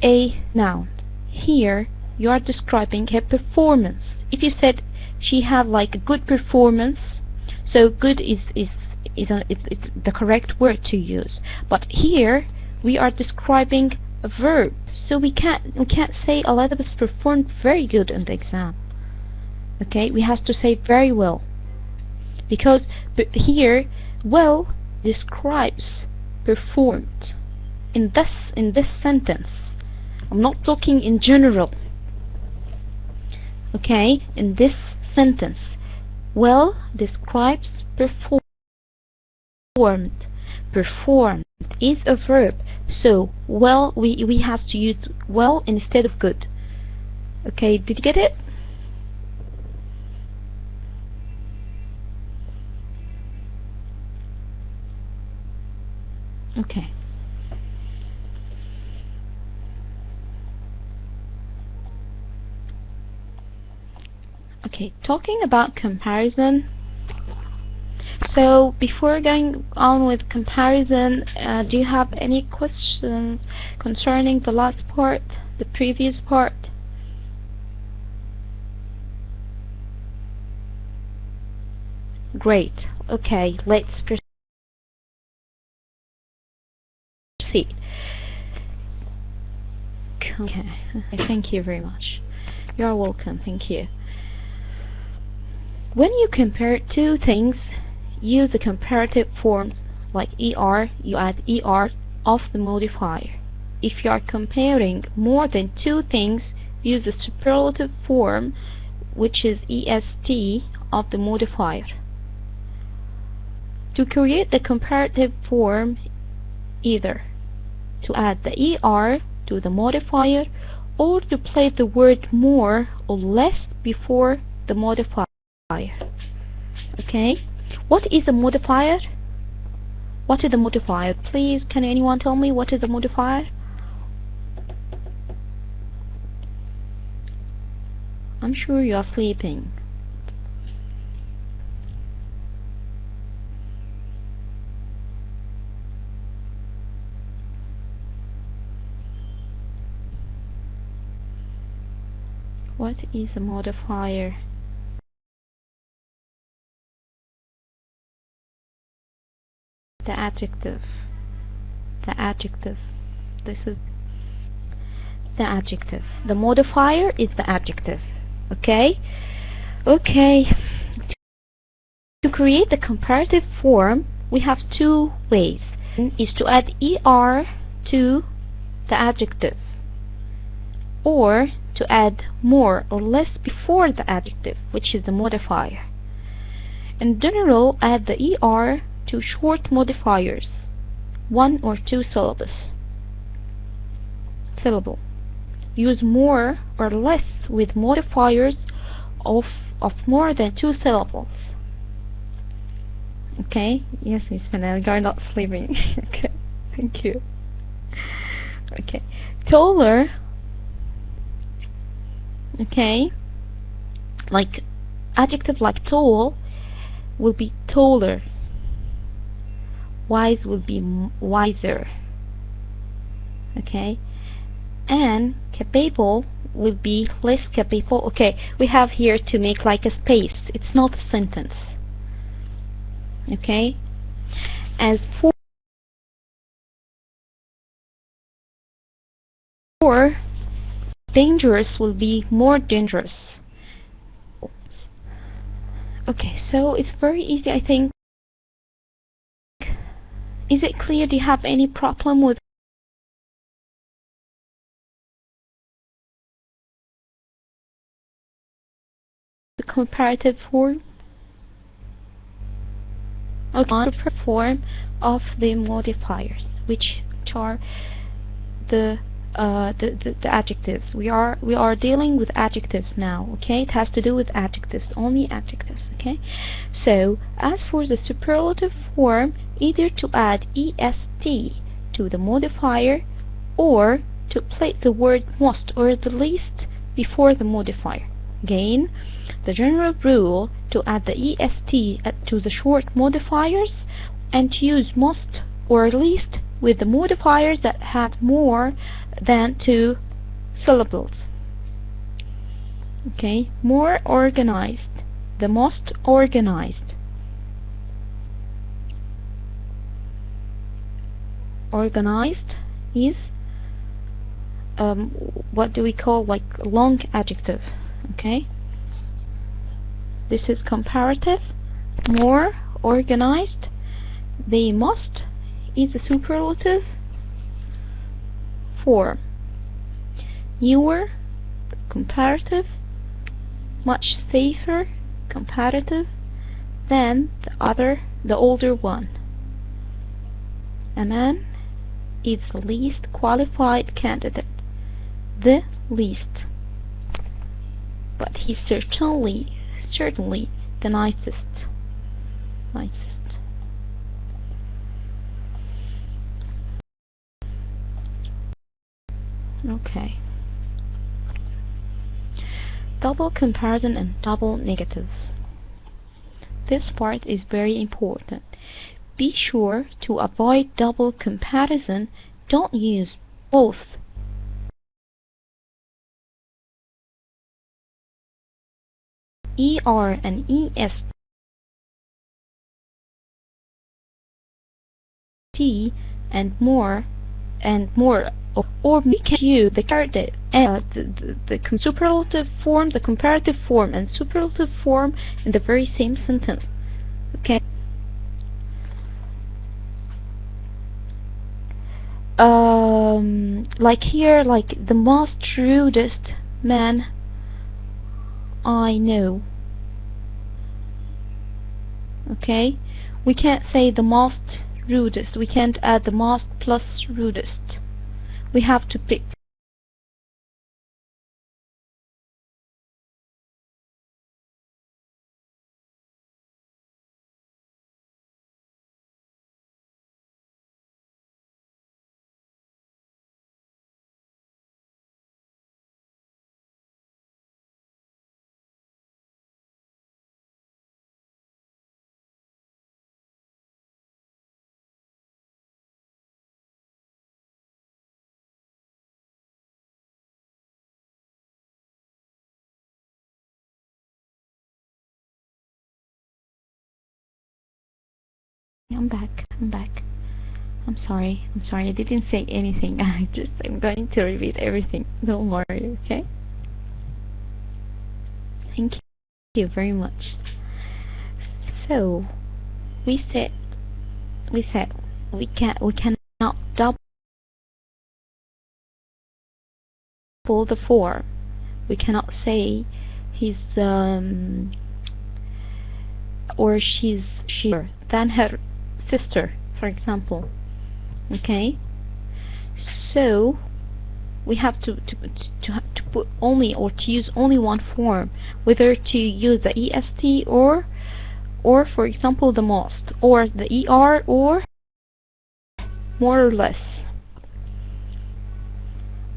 a noun. Here you are describing her performance. If you said she had like a good performance, so good is the correct word to use. But here we are describing a verb, so we can't say Elizabeth performed very good in the exam. Okay, we have to say very well, because here well describes performed in this sentence. I'm not talking in general. Okay, in this sentence, well describes performed. Performed is a verb, so well we have to use well instead of good. Okay, did you get it? Okay. Okay, talking about comparison. So before going on with comparison, do you have any questions concerning the last part, the previous part? Great. Okay, let's proceed. Okay, thank you very much. You're welcome, thank you. When you compare two things, use the comparative forms like ER. You add ER of the modifier. If you are comparing more than two things, use the superlative form, which is EST of the modifier. To create the comparative form, either to add the ER to the modifier or to place the word more or less before the modifier. Okay, what is a modifier? What is the modifier? Please, can anyone tell me what is the modifier? I'm sure you are sleeping. What is a modifier? The adjective. The adjective. This is the adjective. The modifier is the adjective. Okay? Okay. To create the comparative form, we have two ways. Is to add er to the adjective, or to add more or less before the adjective, which is the modifier. In general, add the er to short modifiers, 1 or 2 syllable. Use more or less with modifiers of more than 2 syllables. Okay? Yes, Miss Fanel, you're not sleeping. Okay, thank you. Okay, taller. Okay, like adjective like tall will be taller. Wise will be wiser. Okay, and capable will be less capable. Okay, we have here to make like a space. It's not a sentence. Okay, as for dangerous will be more dangerous. Okay, so it's very easy, I think. Is it clear? Do you have any problem with the comparative form? Okay, comparative form of the modifiers, which are the adjectives. We are dealing with adjectives now. Okay, it has to do with adjectives, only adjectives. Okay, so as for the superlative form, either to add est to the modifier, or to place the word most or the least before the modifier. Again, the general rule to add the est to the short modifiers, and to use most or least with the modifiers that have more than 2 syllables. Okay, more organized, the most organized. Organized is what do we call like long adjective. Okay, this is comparative. More organized. The most is a superlative form. Newer, comparative. Much safer, comparative, than the older one. A man is the least qualified candidate. The least. But he's certainly the nicest. Okay. Double comparison and double negatives. This part is very important. Be sure to avoid double comparison. Don't use both er and est and more, or make you the superlative form, the comparative form, and superlative form in the very same sentence. Okay. Like here, like the most rudest man I know. Okay, we can't say the most rudest. We can't add the most plus rudest. We have to pick. I'm back. I'm sorry, I didn't say anything. I'm going to repeat everything. Don't worry, okay? Thank you very much. So, we said we cannot double the form. We cannot say he's or she's than her sister, for example. Okay, so we have to put only, or to use only one form, whether to use the est or for example the most, or the er, or more or less.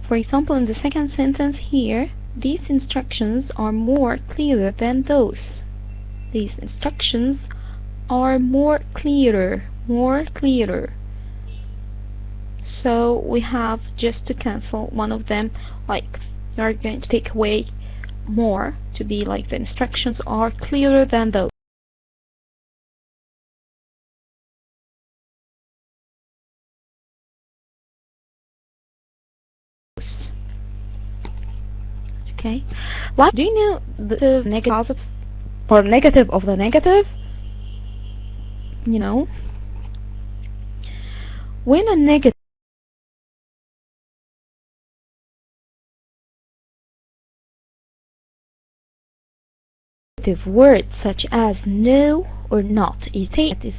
For example, in the second sentence here, these instructions are more clearer than those. These instructions are more clearer. So we have just to cancel one of them, like we are going to take away more to be like the instructions are clearer than those. Okay, like, do you know the negative or negative of the negative? You know, when a negative word such as no or not is taken as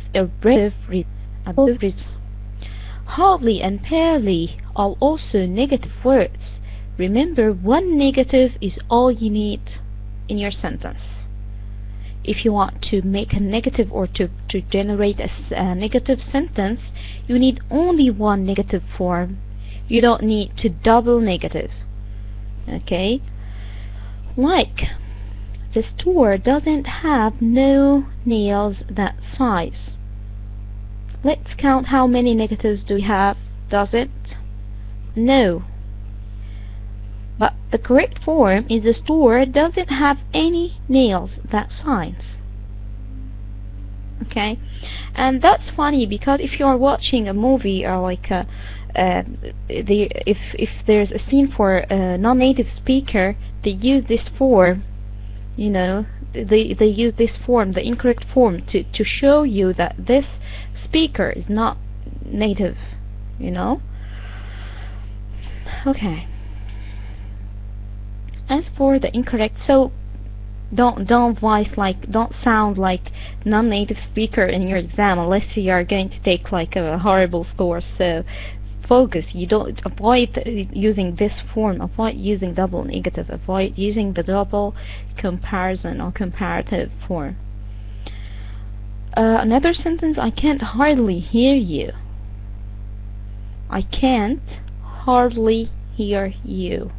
above result. Hardly and barely are also negative words. Remember, one negative is all you need in your sentence. If you want to make a negative or to generate a negative sentence, you need only one negative form. You don't need to double negative. Okay? Like, the store doesn't have no nails that size. Let's count how many negatives do we have. Does it? No. But the correct form is the store doesn't have any nails that size. Okay? And that's funny because if you are watching a movie or like if there's a scene for a non-native speaker, they use this form. You know, they use this form, the incorrect form, to show you that this speaker is not native, you know. Okay. As for the incorrect, so don't sound like non-native speaker in your exam unless you are going to take like a horrible score. So focus. You don't avoid using this form. Avoid using double negative. Avoid using the double comparison or comparative form. Another sentence: I can't hardly hear you. I can't hardly hear you.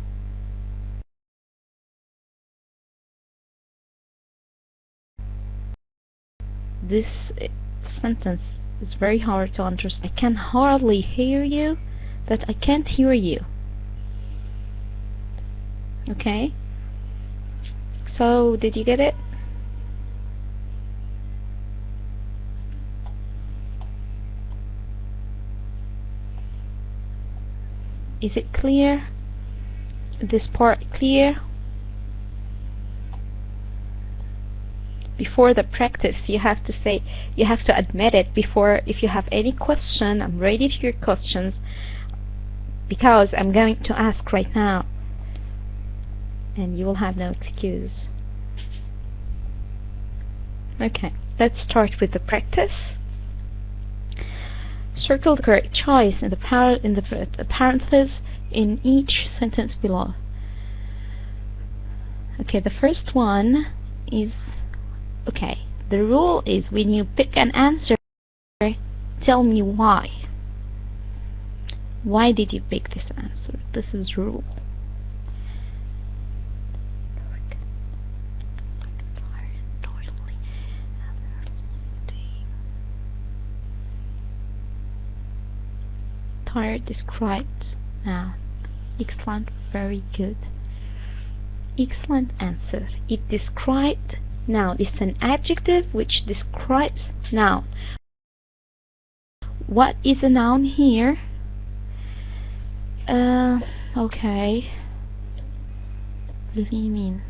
This sentence is very hard to understand. I can hardly hear you, that I can't hear you. Okay? So, did you get it? Is it clear? This part clear? Before the practice, you have to say, you have to admit it before. If you have any question, I'm ready to hear questions, because I'm going to ask right now and you will have no excuse. Okay, let's start with the practice. Circle the correct choice in the parentheses in each sentence below. Okay, the first one is, okay, the rule is when you pick an answer, tell me why. Why did you pick this answer? This is rule. Tired described. Now, excellent, very good. Excellent answer. It described noun. It's an adjective which describes noun. what is a noun here? Okay. اليمين.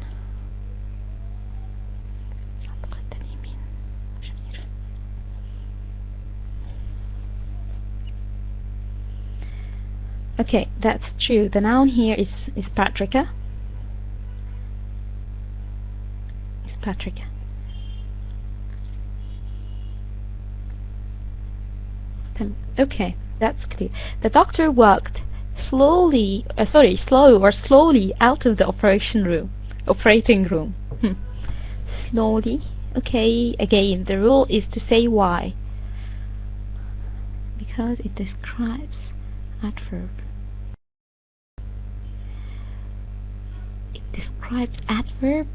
Okay, that's true. The noun here is Patricia. Is Patricia. Okay, that's clear. The doctor walked slowly out of the operating room. Slowly. Okay, again, the rule is to say why. Because it describes adverb. It describes adverb.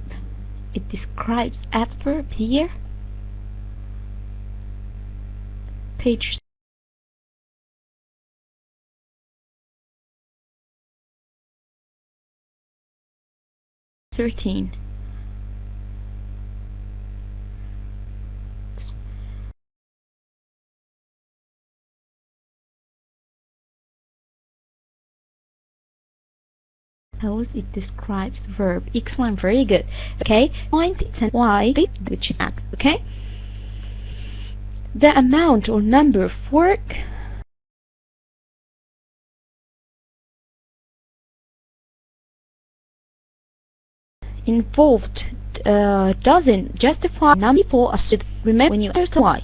It describes adverb here. Page 13. Suppose it describes verb. Excellent, very good. Okay, point and why the chat. Okay, the amount or number of work involved doesn't justify number of people. Remember when you answer why.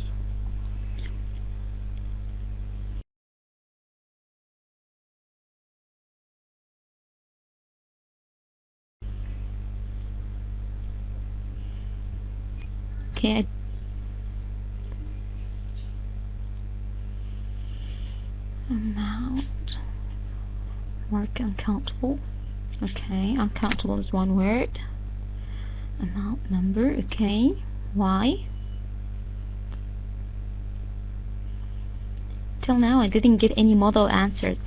Okay. Amount, work uncountable. Okay, uncountable is one word. Amount, number. Okay, why? Till now I didn't get any model answers.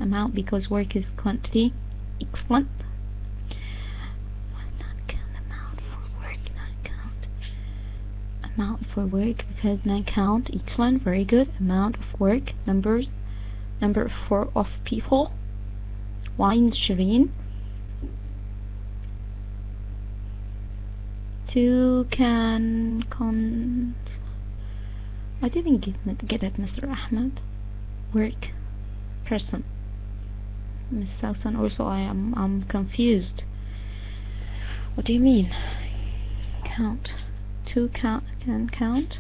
Amount because work is quantity. Excellent. Amount for work, not count. Amount for work because not count. Excellent, very good. Amount of work, numbers, number of people. Why Shireen? To I didn't get it, Mr. Ahmed. Work, person. Miss Sousan also I'm confused. What do you mean? Count. To can count.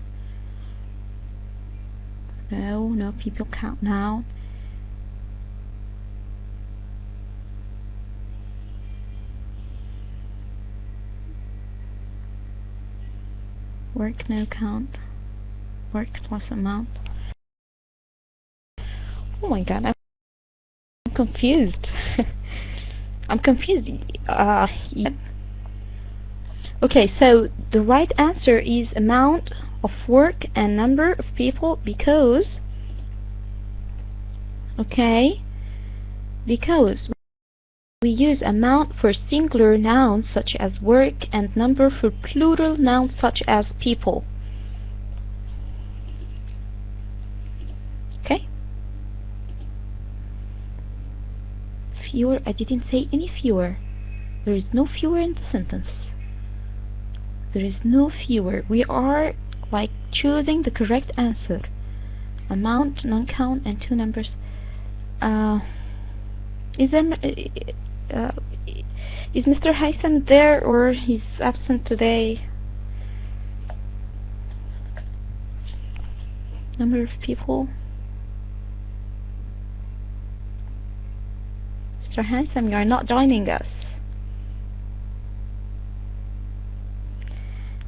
No people count now. Work, no count. Work plus amount. Oh my god, I'm confused. I'm confused. Yeah. Okay, so the right answer is amount of work and number of people because we use amount for singular nouns such as work and number for plural nouns such as people. Okay? Fewer, I didn't say any fewer. There is no fewer in the sentence. There is no fewer. We are like choosing the correct answer. Amount, non-count, and two numbers. Is Mr. Haytham there or he's absent today? Number of people. Mr. Haytham, you are not joining us.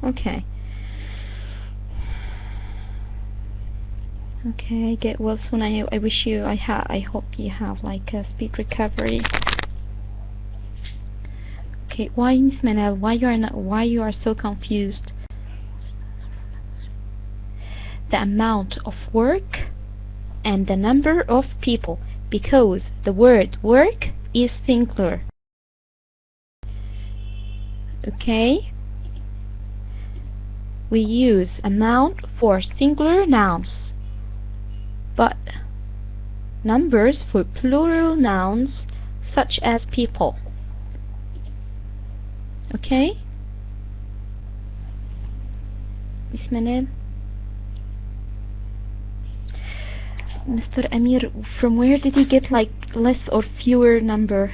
Okay. Okay, get well soon. I wish you. I hope you have like a speed recovery. Okay, why Miss Manel? Why you are so confused? The amount of work and the number of people because the word work is singular. Okay. We use amount for singular nouns. but numbers for plural nouns such as people. Okay? Bismillah. Mr. Amir, from where did you get like less or fewer number?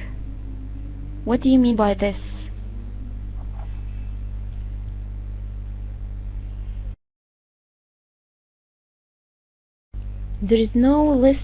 What do you mean by this? There is no list.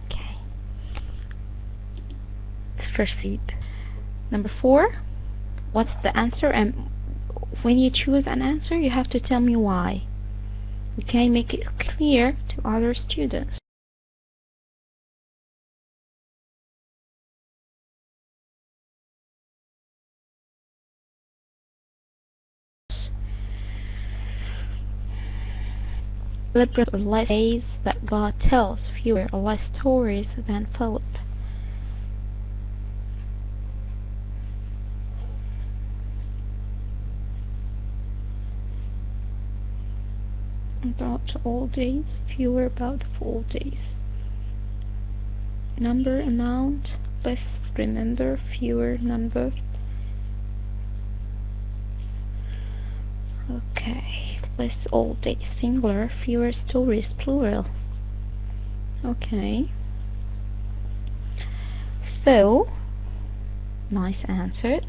Okay. Let's proceed. Number 4. What's the answer? And when you choose an answer, you have to tell me why. Okay, make it clear to other students. Deliberate or less days that God tells, fewer or less stories than Philip. About all days, fewer about full days. Number, amount, less, remember, fewer, number. Okay, less all days, singular, fewer stories, plural. Okay. So, nice answers.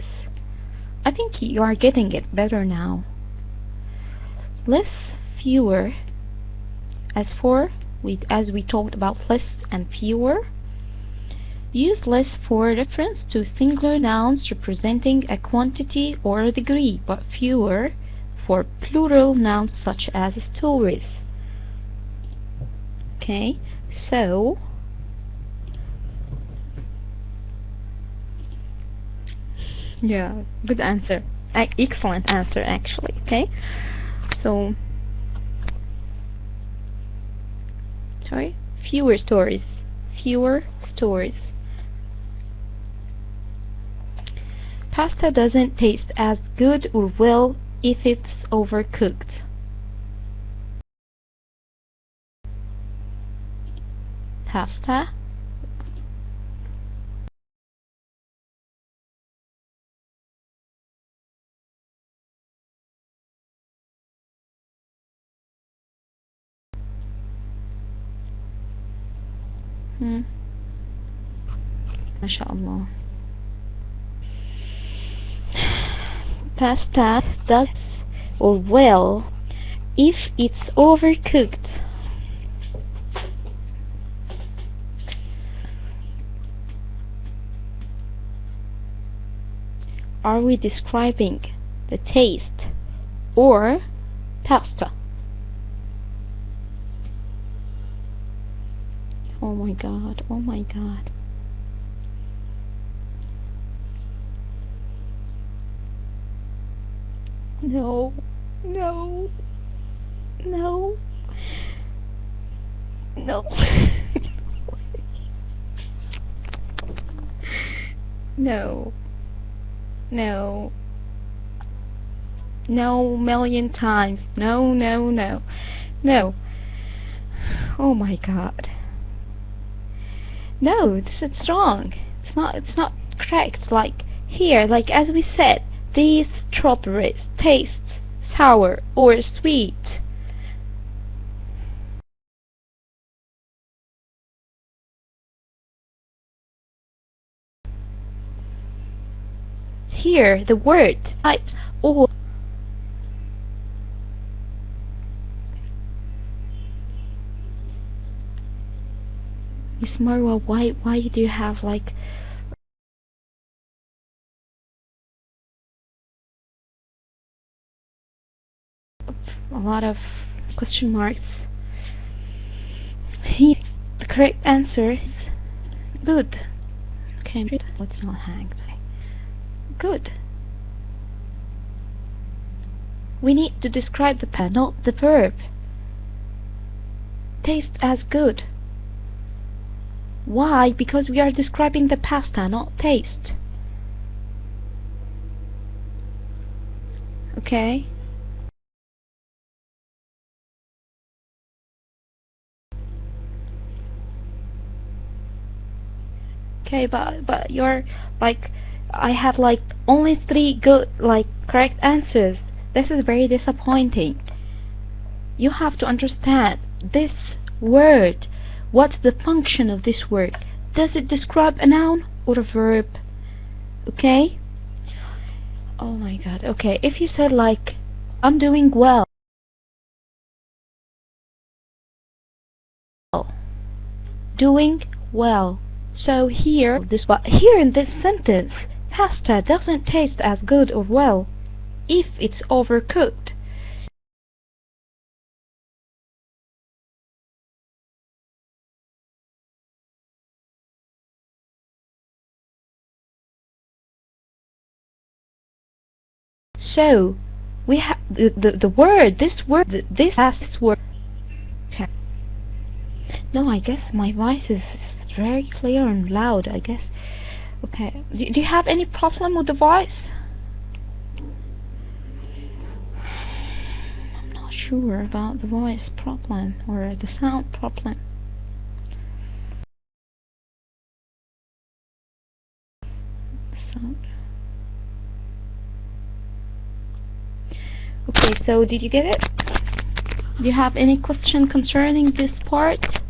I think you are getting it better now. Less, fewer. As we talked about less and fewer, use less for reference to singular nouns representing a quantity or a degree, but fewer for plural nouns such as stories. Okay, so yeah, good answer. Excellent answer actually. Okay, so fewer stories. Pasta doesn't taste as good or well if it's overcooked. Pasta. MashaAllah. Pasta does or well if it's overcooked. Are we describing the taste or pasta? Oh my god, oh my god. No, no, no, no. No, no, no, million times. No, no, no, no. Oh my god. No, it's wrong. It's not correct. Like here, like as we said, these strawberries taste sour or sweet. Here, the word types or Miss Marwa, why do you have like a lot of question marks? Here, the correct answer is good. Okay, let's not hang. Good. We need to describe the past, not the verb. Taste as good. Why? Because we are describing the pasta, not taste. Okay? Okay, but you're like, I have like only 3 good like correct answers. This is very disappointing. You have to understand this word. What's the function of this word? Does it describe a noun or a verb? Okay? Oh my god. Okay, if you said like, I'm doing well. Doing well. So here, here in this sentence, pasta doesn't taste as good or well if it's overcooked. So we have the word, this last word. Okay. No, I guess my voice is very clear and loud, I guess. Okay. Do you have any problem with the voice? I'm not sure about the voice problem or the sound problem. Okay, so did you get it? Do you have any question concerning this part?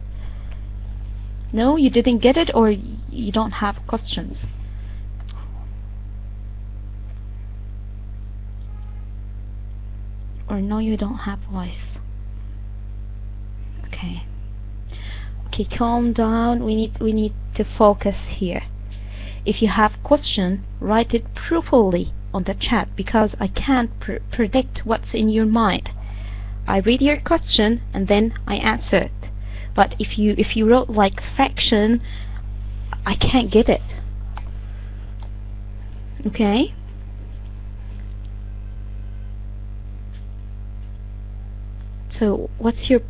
No, you didn't get it, or you don't have questions? Or no, you don't have voice? Okay. Okay, calm down. We need to focus here. If you have question, write it properly on the chat, because I can't predict what's in your mind. I read your question and then I answer it. But if you wrote like fraction, I can't get it. Okay? So what's your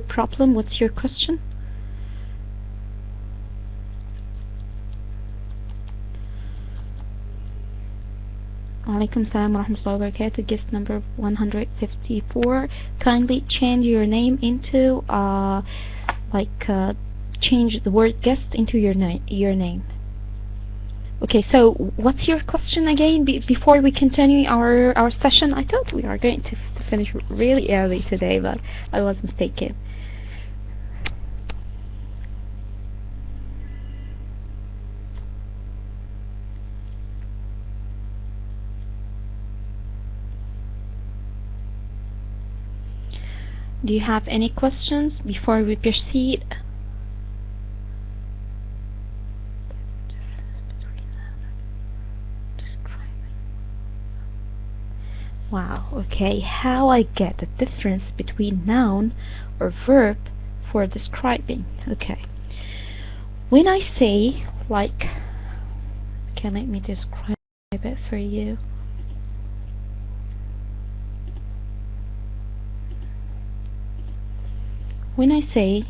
problem? What's your question? Alaikum salam wa rahmatullahi wa barakatuh. Guest number 154. Kindly change your name into change the word guest into your name. Okay, so what's your question again before we continue our session? I thought we are going to finish really early today, but I was mistaken. Do you have any questions before we proceed? Wow, okay, how I get the difference between noun or verb for describing. Okay, when I say like, okay, let me describe it for you. When I say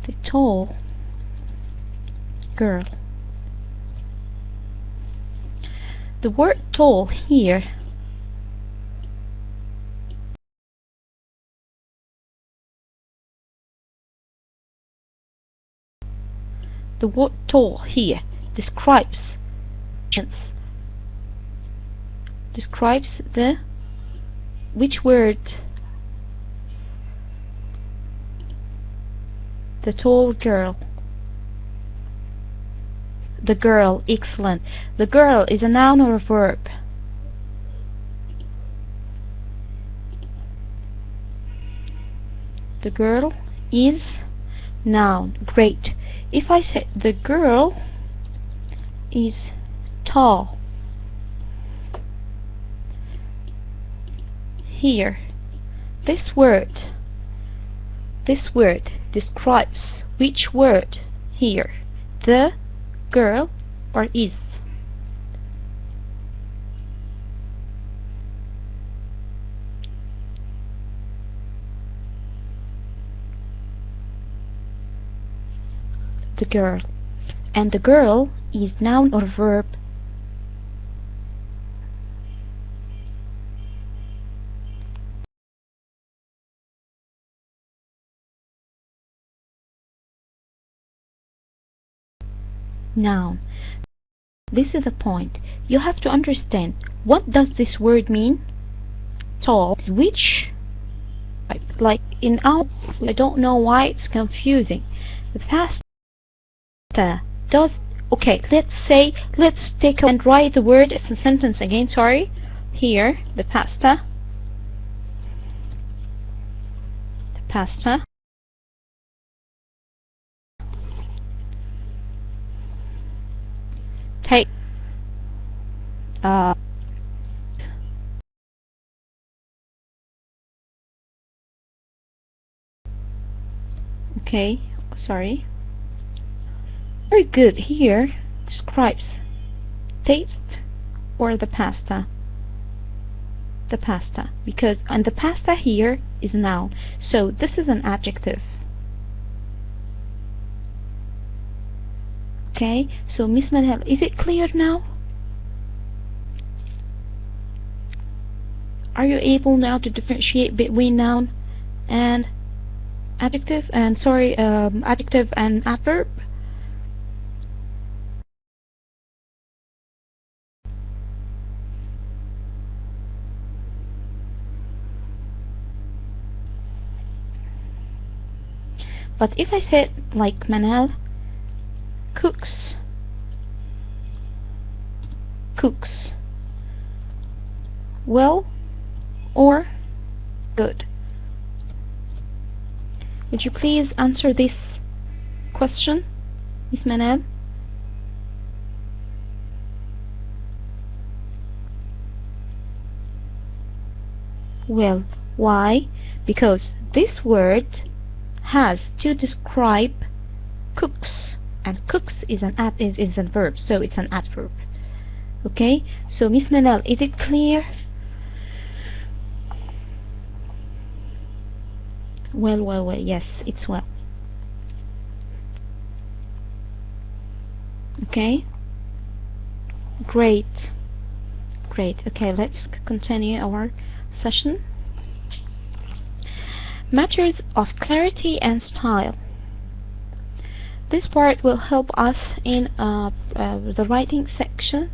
the tall girl, the word tall here describes the which word? The tall girl. The girl, excellent. The girl is a noun or a verb? The girl is Noun. Great. If I say the girl is tall. Here, this word describes which word here? The girl or is? The girl. And the girl is noun or verb? Noun. This is the point. You have to understand, what does this word mean? Tall. Which, like in our, I don't know why it's confusing. The past does, okay, let's take and write the word as a sentence again, sorry. Here, the pasta. Take okay, sorry. Very good. Here describes taste or the pasta. The pasta, because and the pasta here is noun, so this is an adjective. Okay, so Miss Manel, is it clear now? Are you able now to differentiate between noun and adjective and adjective and adverb? But if I said like Manal cooks, well or good, would you please answer this question, Miss Manal? Well, why? Because this word has to describe cooks, and cooks is an verb, so it's an adverb. Okay, so Miss Manal, is it clear? Well, yes, it's well. Okay, great. Okay, let's continue our session. Matters of clarity and style. This part will help us in the writing section.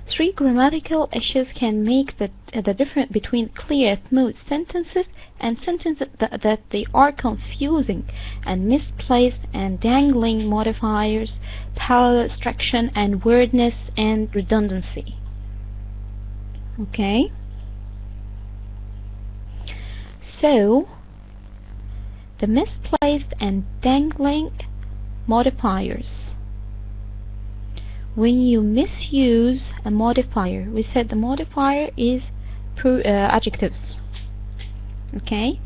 3 grammatical issues can make the difference between clear, smooth sentences and sentences that they are confusing and misplaced and dangling modifiers, parallel structure and wordness and redundancy. Okay? So, the misplaced and dangling modifiers. When you misuse a modifier, we said the modifier is adjectives. Okay?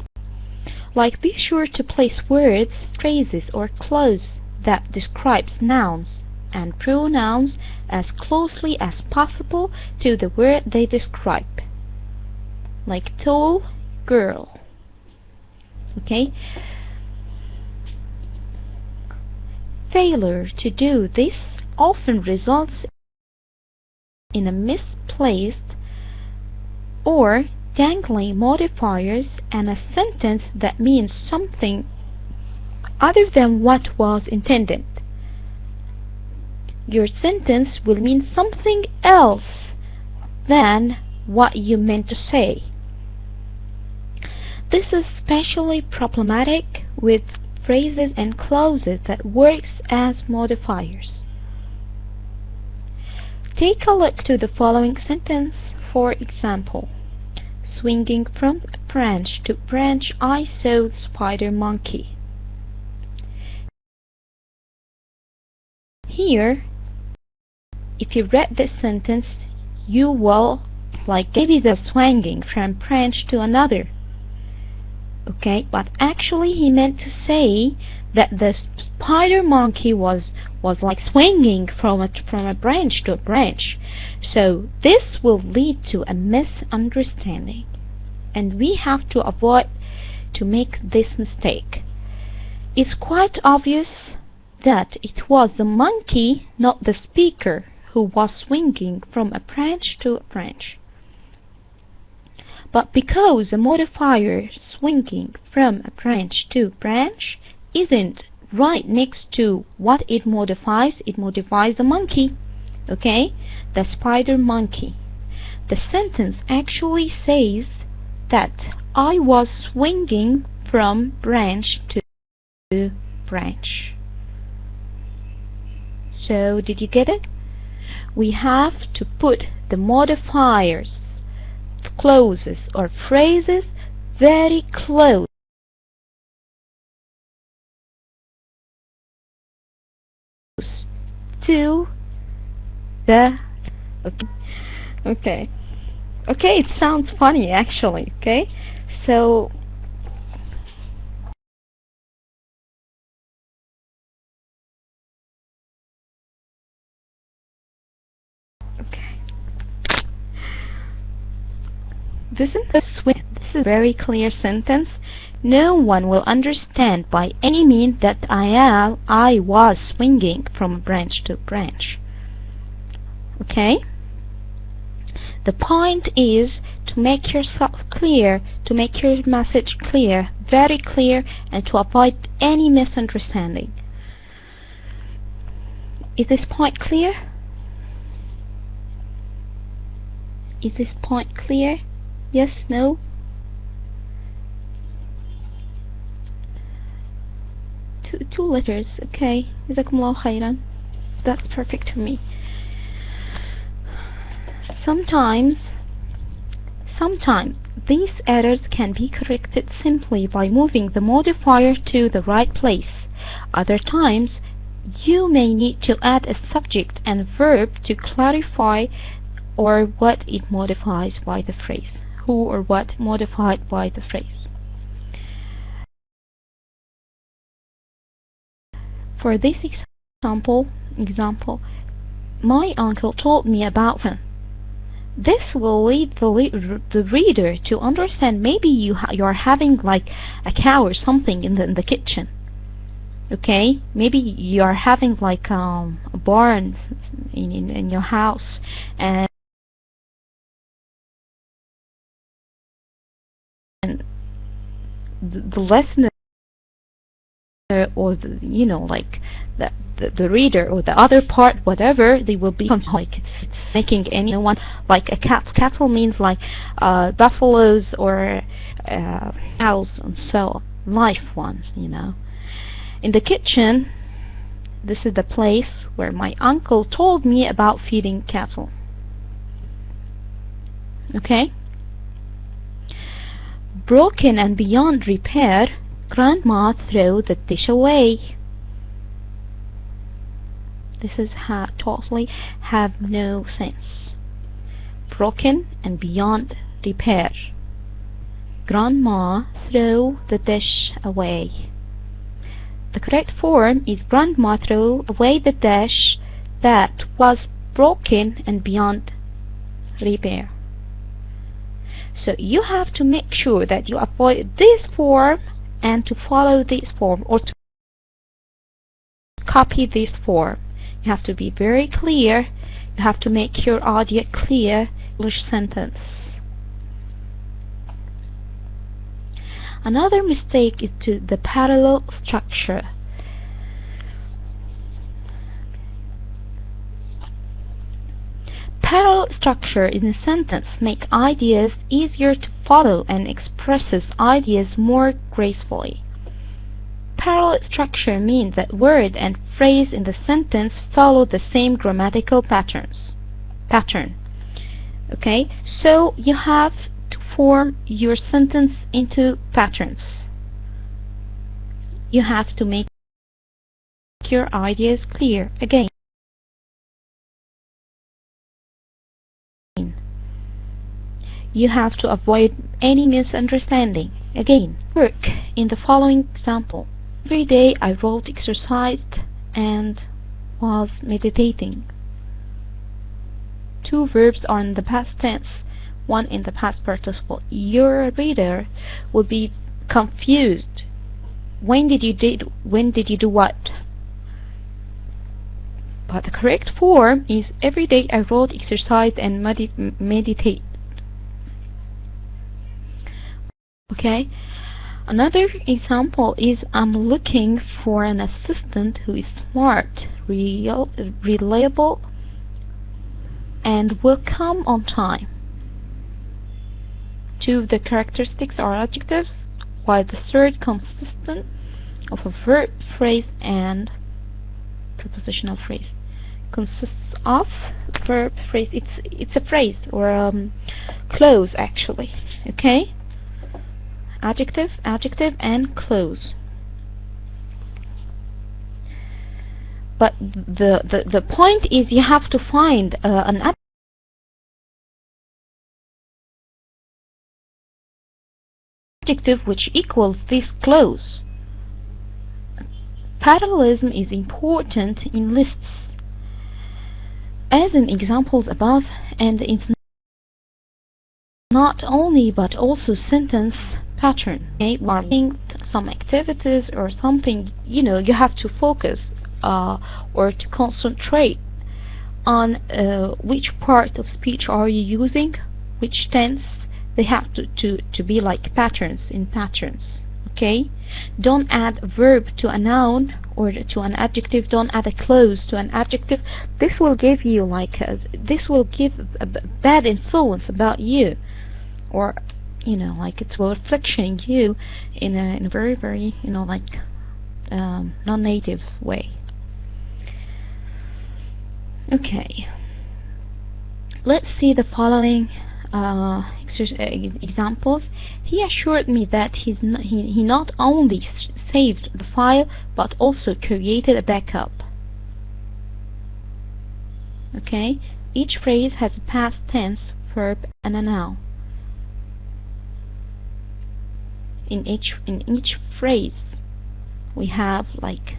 Like, be sure to place words, phrases, or clauses that describes nouns and pronouns as closely as possible to the word they describe. Like tall girl. Okay? Failure to do this often results in a misplaced or dangling modifiers and a sentence that means something other than what was intended. Your sentence will mean something else than what you meant to say. This is especially problematic with phrases and clauses that works as modifiers. Take a look to the following sentence. For example, swinging from branch to branch I saw the spider monkey. here, if you read this sentence, you will maybe they're swinging from branch to another. Okay, but actually he meant to say that the spider monkey was swinging from a branch to a branch. So this will lead to a misunderstanding, and we have to avoid to make this mistake. It's quite obvious that it was the monkey, not the speaker, who was swinging from a branch to a branch. But because the modifier swinging from a branch to branch isn't right next to what it modifies the monkey, okay, the spider monkey. The sentence actually says that I was swinging from branch to branch. So did you get it? We have to put the modifiers, clauses or phrases very close to the okay, it sounds funny actually. Okay, so this is a very clear sentence. No one will understand by any means that I was swinging from branch to branch. Okay? The point is to make yourself clear, to make your message clear, very clear, and to avoid any misunderstanding. Is this point clear? Is this point clear? Yes, no? Two letters, okay. Jazakumullahu khairan. That's perfect for me. Sometimes these errors can be corrected simply by moving the modifier to the right place. Other times, you may need to add a subject and verb to clarify or what it modifies by the phrase. Who or what modified by the phrase. For this example, my uncle told me about him. This will lead the reader to understand maybe you're having like a cow or something in the kitchen. Okay, maybe you're having like a barn in your house, and the listener or the reader or the other part, whatever, they will be like it's making anyone like a cattle means like buffaloes or cows and so live ones, you know. In the kitchen, this is the place where my uncle told me about feeding cattle. Okay. Broken and beyond repair, Grandma threw the dish away. This is totally have no sense. Broken and beyond repair. Grandma threw the dish away. The correct form is Grandma threw away the dish that was broken and beyond repair. So you have to make sure that you avoid this form and to follow this form or to copy this form. You have to be very clear. You have to make your audio clear English sentence. Another mistake is to the parallel structure. Parallel structure in a sentence make ideas easier to follow and expresses ideas more gracefully. Parallel structure means that word and phrase in the sentence follow the same grammatical pattern. Okay, so you have to form your sentence into patterns. You have to make your ideas clear. Again, you have to avoid any misunderstanding. Again, work in the following example. Every day I wrote, exercised, and was meditating. Two verbs are in the past tense, one in the past participle. Your reader will be confused. When did you do what? But the correct form is every day I wrote, exercised, and meditate. Okay. Another example is I'm looking for an assistant who is smart, reliable, and will come on time. Two of the characteristics are adjectives, while the third consists of a verb, phrase, and prepositional phrase. Consists of verb, phrase. It's a phrase or clause actually. Okay. Adjective, and clause. But the point is you have to find an adjective which equals this clause. Parallelism is important in lists, as in examples above, and it's not only but also sentence pattern. Okay, or linked some activities or something, you know, you have to focus or to concentrate on which part of speech are you using, which tense. They have to be like patterns in patterns. Okay, don't add a verb to a noun or to an adjective. Don't add a clause to an adjective. This will give you like this will give a bad influence about you, or you know, like it will reflection you in a very, very, you know, like non-native way. Okay, let's see the following examples. He assured me that he not only saved the file but also created a backup. Okay, each phrase has a past tense, verb, and a noun. In each phrase we have like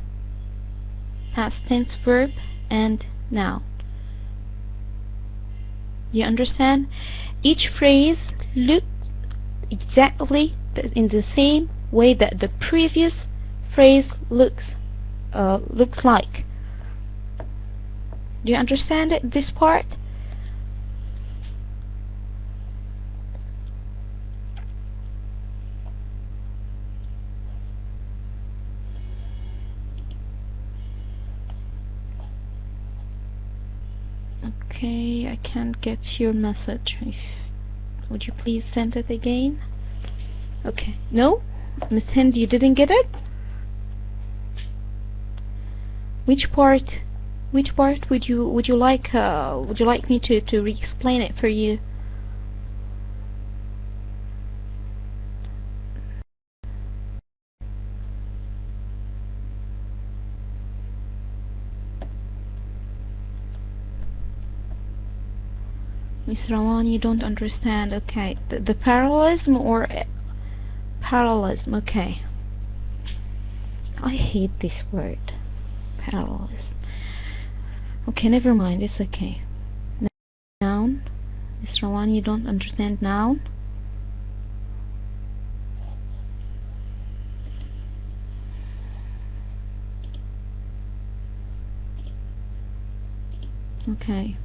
past tense, verb, and noun. You understand? Each phrase looks exactly in the same way that the previous phrase looks like. Do you understand it, this part? Okay, I can't get your message. Would you please send it again? Okay. No? Miss Hind, you didn't get it? Which part would you like me to re-explain it for you? Miss Rawan, you don't understand. Okay, the parallelism or parallelism. Okay, I hate this word, parallelism. Okay, never mind, it's okay. Noun. Miss Rawan, you don't understand noun. Okay.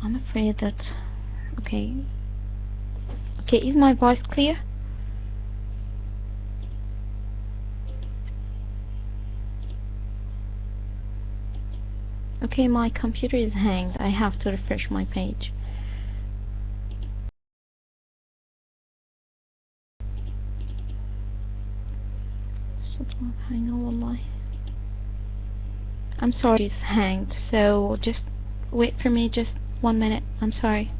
I'm afraid that okay, is my voice clear? Okay, my computer is hanged. I have to refresh my page. I'm sorry, it's hanged, so just wait for me just 1 minute. I'm sorry.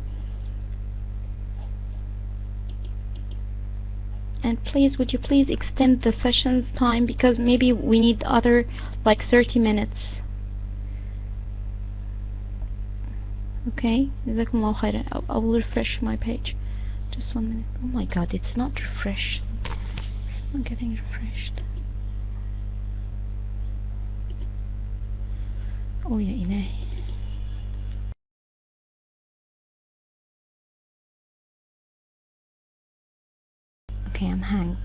And please, would you please extend the session's time, because maybe we need other like 30 minutes. Okay, جزاكم الله خيرا. I will refresh my page. Just 1 minute. Oh my god, it's not refreshed. It's not getting refreshed. Oh يا إلهي. Okay, I'm hanged.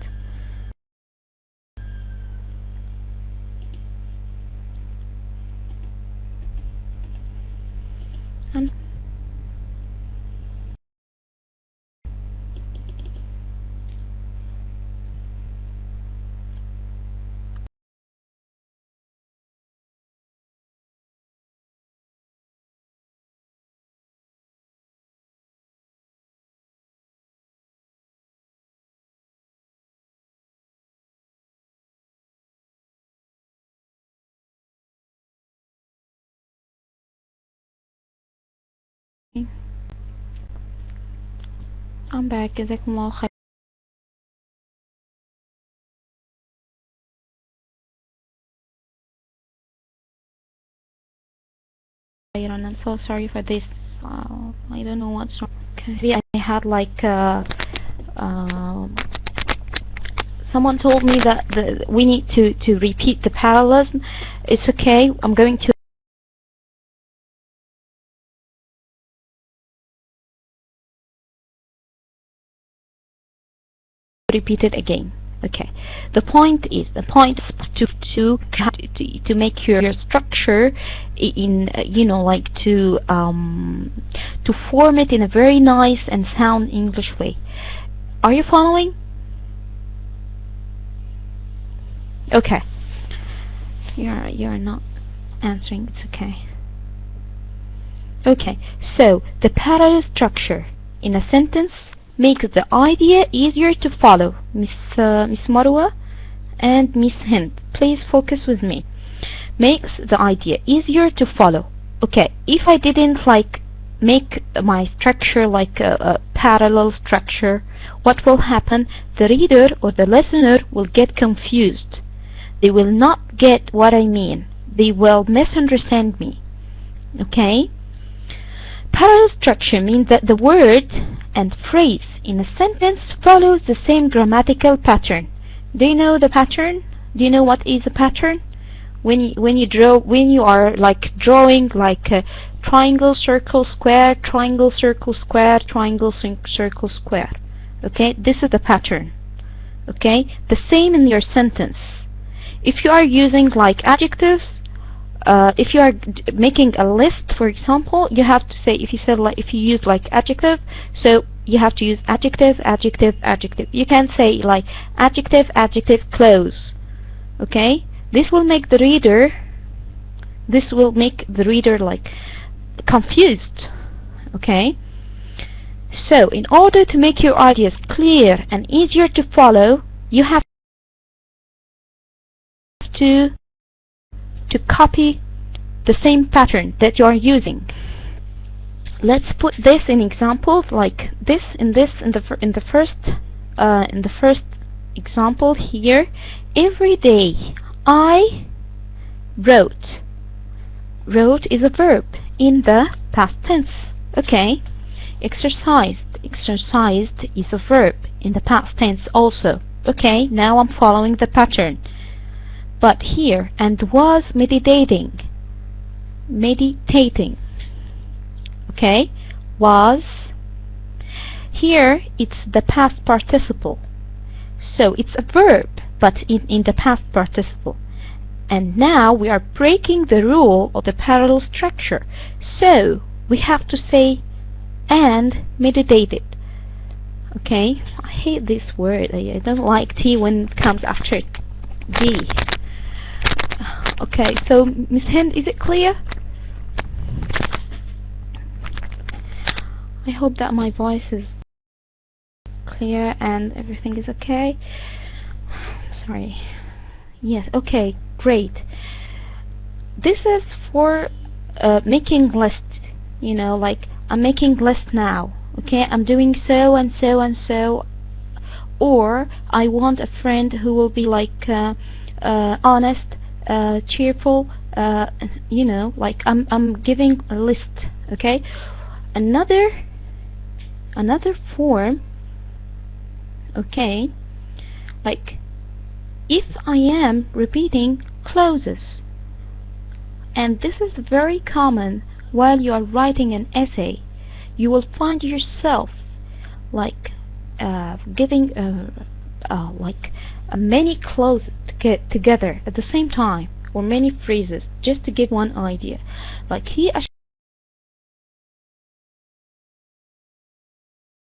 I'm back. جزاكم الله خيرا. I'm so sorry for this. I don't know what's wrong. See, I had like someone told me that we need to repeat the parallelism. It's okay. I'm going to repeat it again. Okay. The point is to make your structure in like to form it in a very nice and sound English way. Are you following? Okay. You're not answering. It's okay. Okay. So the parallel structure in a sentence makes the idea easier to follow. Miss Marwa and Miss Hind, please focus with me. Makes the idea easier to follow. Okay, if I didn't like make my structure like a parallel structure, what will happen? The reader or the listener will get confused. They will not get what I mean. They will misunderstand me. Okay? Parallel structure means that the word and phrase in a sentence follows the same grammatical pattern. Do you know the pattern? Do you know what is a pattern? When you are like drawing like a triangle, circle, square, triangle, circle, square, triangle, circle, square. Okay, this is the pattern. Okay, the same in your sentence. If you are using like adjectives, if you are making a list, for example, you have to say, if you use like adjective, so you have to use adjective, adjective, adjective. You can say like adjective, adjective, close. Okay, this will make the reader like confused. Okay, so in order to make your ideas clear and easier to follow, you have to copy the same pattern that you are using. Let's put this in examples like this. In the first example here, every day I wrote. Wrote is a verb in the past tense. Okay. Exercised. Exercised is a verb in the past tense also. Okay, now I'm following the pattern. But here, and was meditating. Meditating. Okay, was. Here it's the past participle. So it's a verb, but in the past participle. And now we are breaking the rule of the parallel structure. So we have to say and meditated. Okay, I hate this word. I don't like T when it comes after D. Okay, so Miss Hind, is it clear? I hope that my voice is clear and everything is okay. Sorry. Yes, okay, great. This is for making list. You know, like I'm making list now. Okay, I'm doing so and so and so. or I want a friend who will be like honest, cheerful, you know, like I'm giving a list. Okay, another form. Okay, like if I am repeating clauses, and this is very common while you are writing an essay, you will find yourself like giving like many clauses together at the same time, or many phrases, just to give one idea. Like he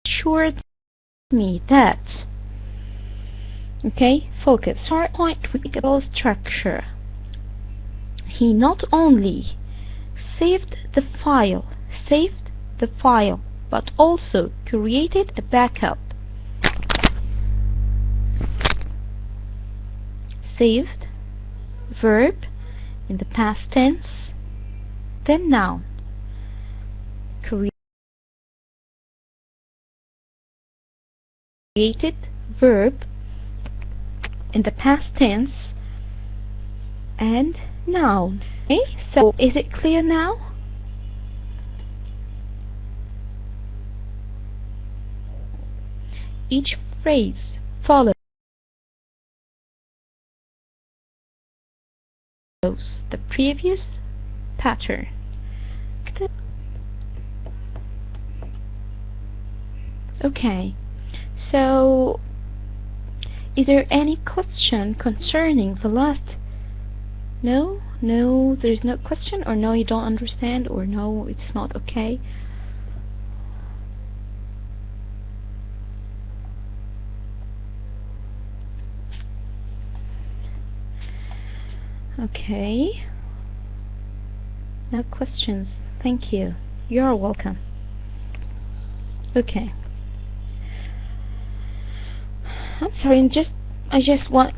assured me that. Okay, focus. Start point with structure. He not only saved the file, but also created a backup. Saved, verb in the past tense, then noun. Created, verb in the past tense, and noun. Okay, so is it clear now? Each phrase follows the previous pattern. Okay, so is there any question concerning the last? No, there's no question, or no, you don't understand, or no, it's not okay. Okay, no questions. Thank you. You're welcome. Okay. I'm sorry, I just want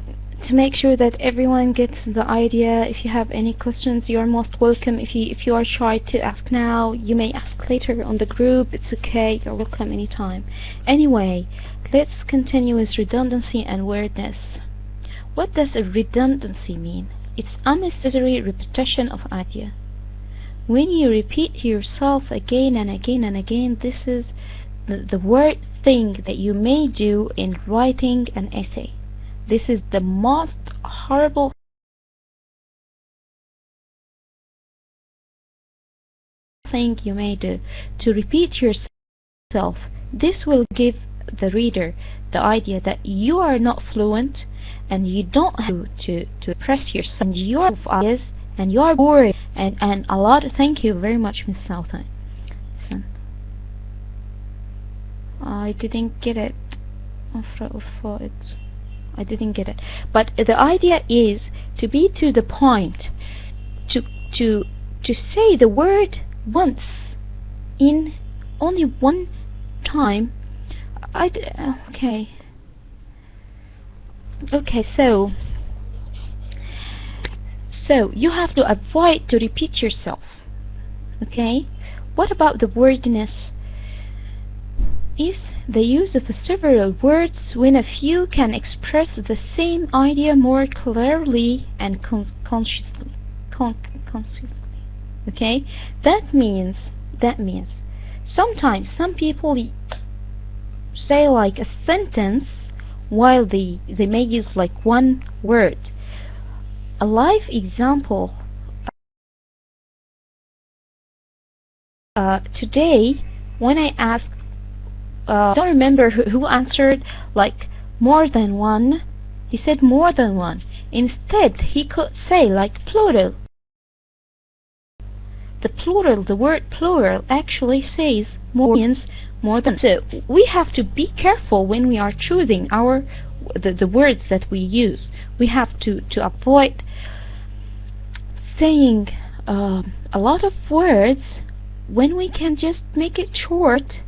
to make sure that everyone gets the idea. If you have any questions, you're most welcome. If you are shy to ask now, you may ask later on the group. It's okay. You're welcome anytime. Anyway, let's continue with redundancy and weirdness. What does a redundancy mean? It's unnecessary repetition of idea. When you repeat yourself again and again and again, this is the word thing that you may do in writing an essay. This is the most horrible thing you may do, to repeat yourself. This will give the reader the idea that you are not fluent, and you don't have to express yourself, and you are ideas, and you are bored, and a lot. Thank you very much, Miss Southern. I didn't get it. I didn't get it. But the idea is to be to the point, to say the word once, in only one time. Okay. Okay, so you have to avoid to repeat yourself. Okay. What about the wordiness? Is the use of several words when a few can express the same idea more clearly and consciously. Okay, that means sometimes some people say like a sentence while they may use like one word. A live example today, when I asked, I don't remember who answered like more than one. He said more than one. Instead, he could say like plural. The plural, the word plural actually says more, means more than. So we have to be careful when we are choosing the words that we use. We have to avoid saying a lot of words when we can just make it short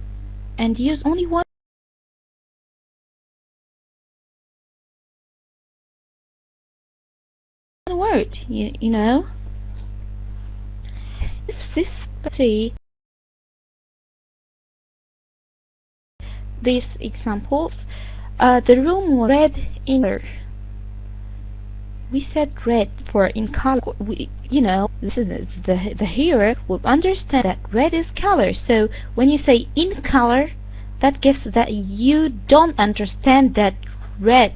and use only one word, you know. See these examples. The room was red in color. We said red for in color. This is the hearer will understand that red is color. So when you say in color, that gives that you don't understand that red.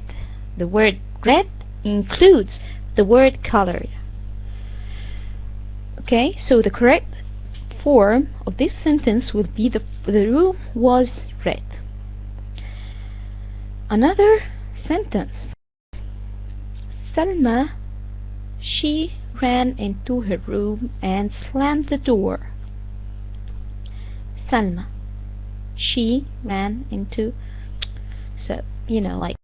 The word red includes the word color. Okay, so the correct form of this sentence would be the room was red. Another sentence. Salma, she ran into her room and slammed the door. Salma, she ran into, so like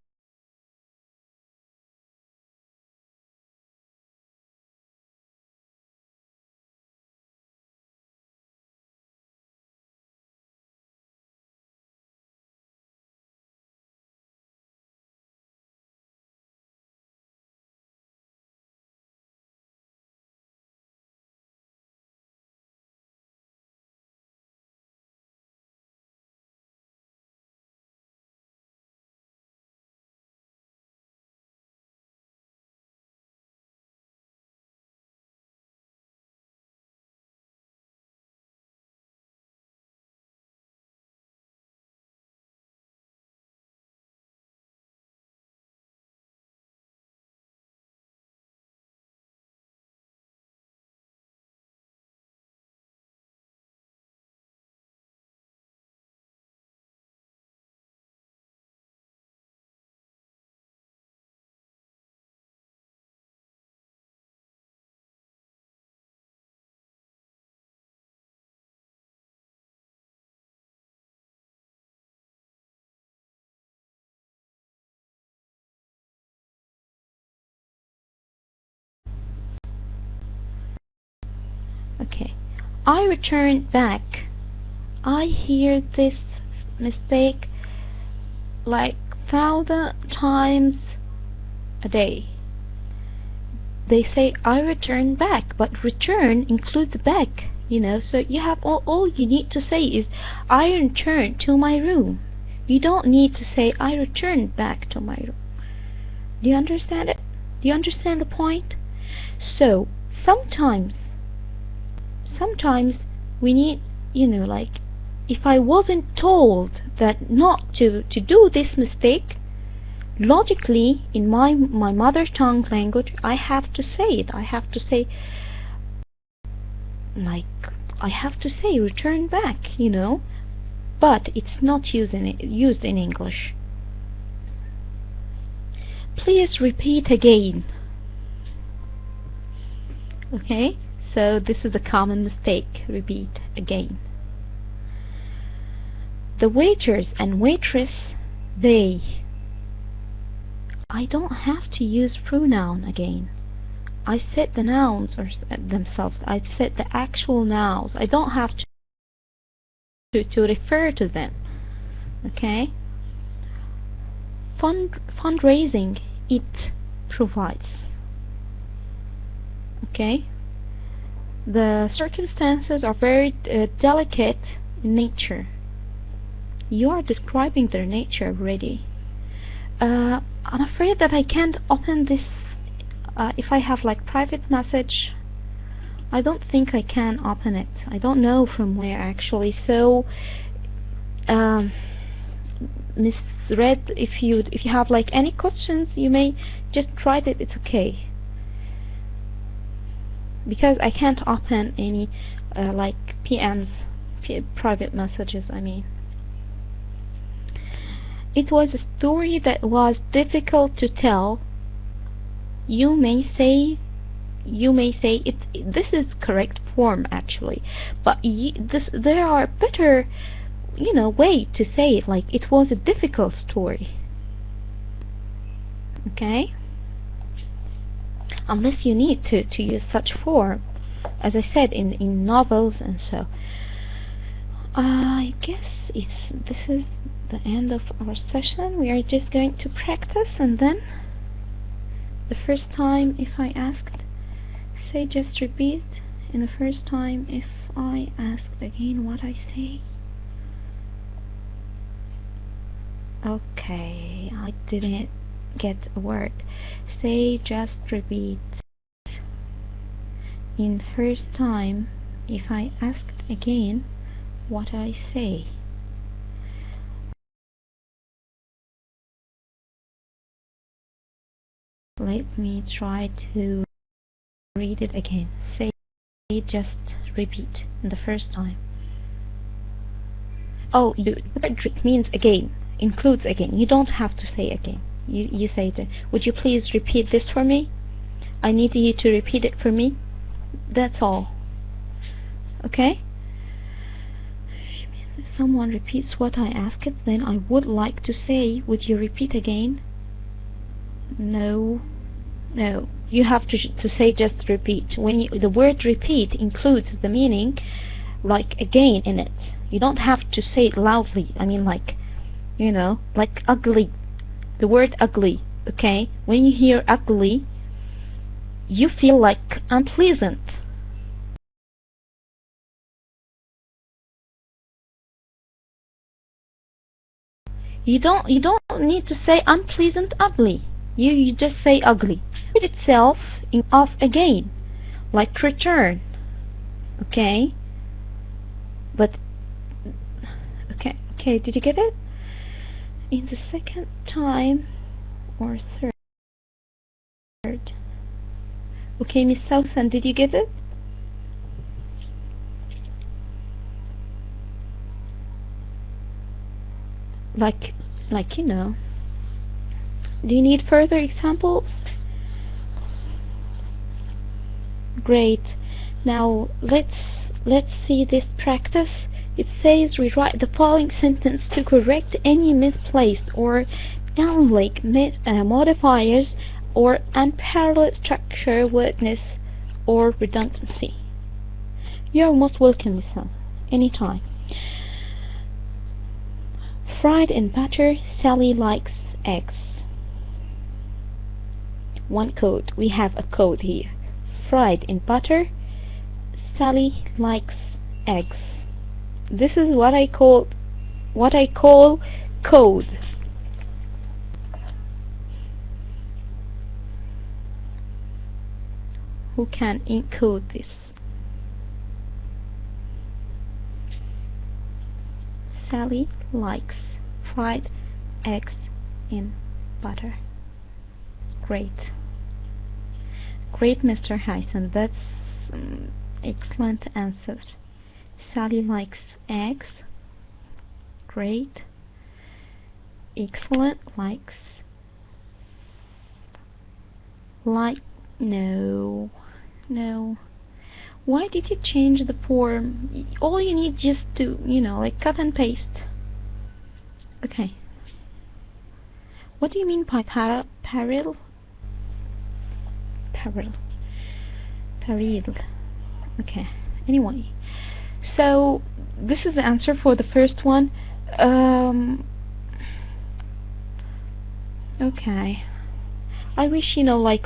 okay. I returned back. I hear this mistake like 1,000 times a day. They say I return back, but return includes back, so you have all you need to say is I return to my room. You don't need to say I return back to my room. Do you understand it? Do you understand the point? So sometimes we need, like if I wasn't told that not to do this mistake, logically in my mother tongue language, I have to say it. I have to say return back, but it's not used in English. Please repeat again. Okay, so this is a common mistake. Repeat again. The waiters and waitress, they. I don't have to use pronoun again. I said the nouns or themselves. I said the actual nouns. I don't have to refer to them. Okay? Fundraising, it provides. Okay? The circumstances are very delicate in nature. You are describing their nature already. I'm afraid that I can't open this. If I have like private message, I don't think I can open it. I don't know from where actually. So, Miss Red, if you have like any questions, you may just write it. It's okay. Because I can't open any like private messages. I mean. It was a story that was difficult to tell. You may say it. This is correct form actually, but there are better, way to say it. Like it was a difficult story. Okay. Unless you need to use such form, as I said in novels and so. I guess this is the end of our session. We are just going to practice, and then the first time if I asked, say just repeat, and the first time if I asked again what I say. Okay, I didn't get a word. Say, just repeat. In first time, if I asked again, what I say? Let me try to read it again. Say, just repeat in the first time. Oh, the word means again, includes again. You don't have to say again. You say it. Would you please repeat this for me? I need you to repeat it for me. That's all. Okay? If someone repeats what I asked, then I would like to say, would you repeat again? No. No. You have to say just repeat. When the word repeat includes the meaning like again in it. You don't have to say it loudly. I mean, like, you know, like ugly. The word ugly. Okay? When you hear ugly, you feel like unpleasant. You don't need to say unpleasant ugly. You just say ugly. It itself of again, like return. Okay? But okay, did you get it? In the second time or third. Okay, Miss Sousan, did you get it? Like, you know. Do you need further examples? Great. Now let's see this practice. It says rewrite the following sentence to correct any misplaced or unlike modifiers or unparalleled structure weakness or redundancy. You're most welcome, Miss Sousan. Anytime. Fried in butter, Sally likes eggs. One code. We have a code here. Fried in butter, Sally likes eggs. This is what I call code. Who can encode this? Sally likes fried eggs in butter. Great. Great, Mr. Hyson. That's excellent answer. Sally likes eggs. Great. Excellent. Likes. Like. No. Why did you change the form? All you need just to, you know, like cut and paste. Okay. What do you mean by parallel? Okay. Anyway, so this is the answer for the first one. Okay. I wish, you know, like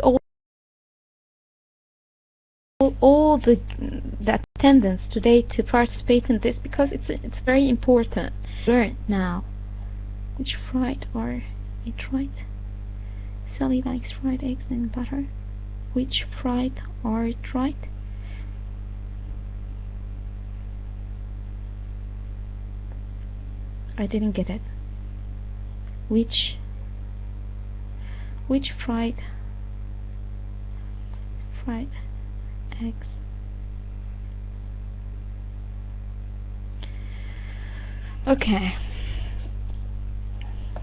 all the attendants today to participate in this, because it's very important. Learn now. Which fried are it right? Sally likes fried eggs and butter. Which fried are it right? I didn't get it. Which fried eggs?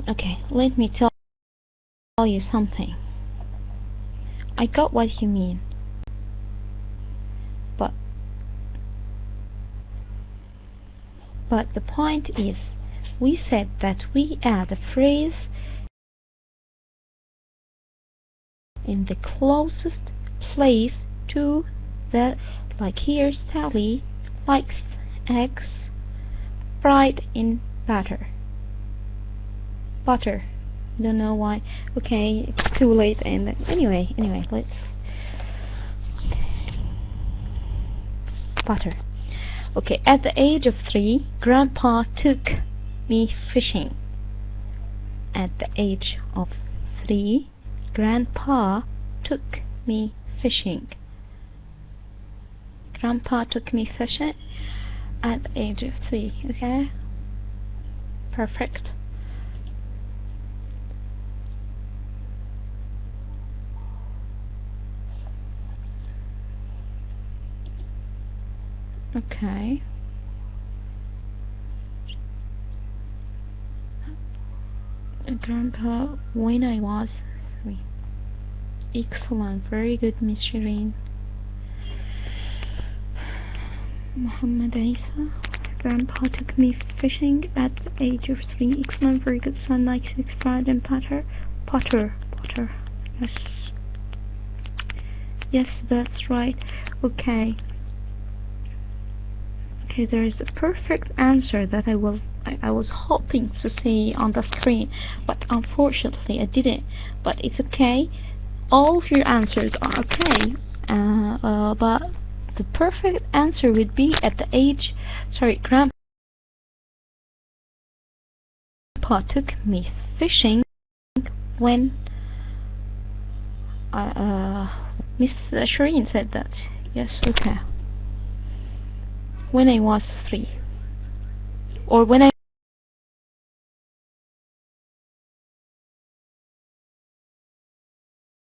Okay, let me tell you something. I got what you mean, but the point is, we said that we add a phrase in the closest place to the, like here, Sally likes eggs fried in butter. Don't know why. Okay, it's too late. And anyway, let's butter. Okay, at the age of 3, Grandpa took me fishing. At the age of 3, Grandpa took me fishing. Grandpa took me fishing at the age of 3. Okay? Perfect. Okay. Grandpa, when I was 3. Excellent, very good, Miss Shireen. Muhammad Isa, Grandpa took me fishing at the age of 3. Excellent, very good, son, like 6, Brad and Potter, yes. Yes, that's right. Okay. Okay, there is a perfect answer that I was hoping to see on the screen, but unfortunately I didn't. But it's okay. All of your answers are okay. But the perfect answer would be at the age. Sorry, Grandpa took me fishing when Miss Shireen said that. Yes, okay. When I was 3, or when I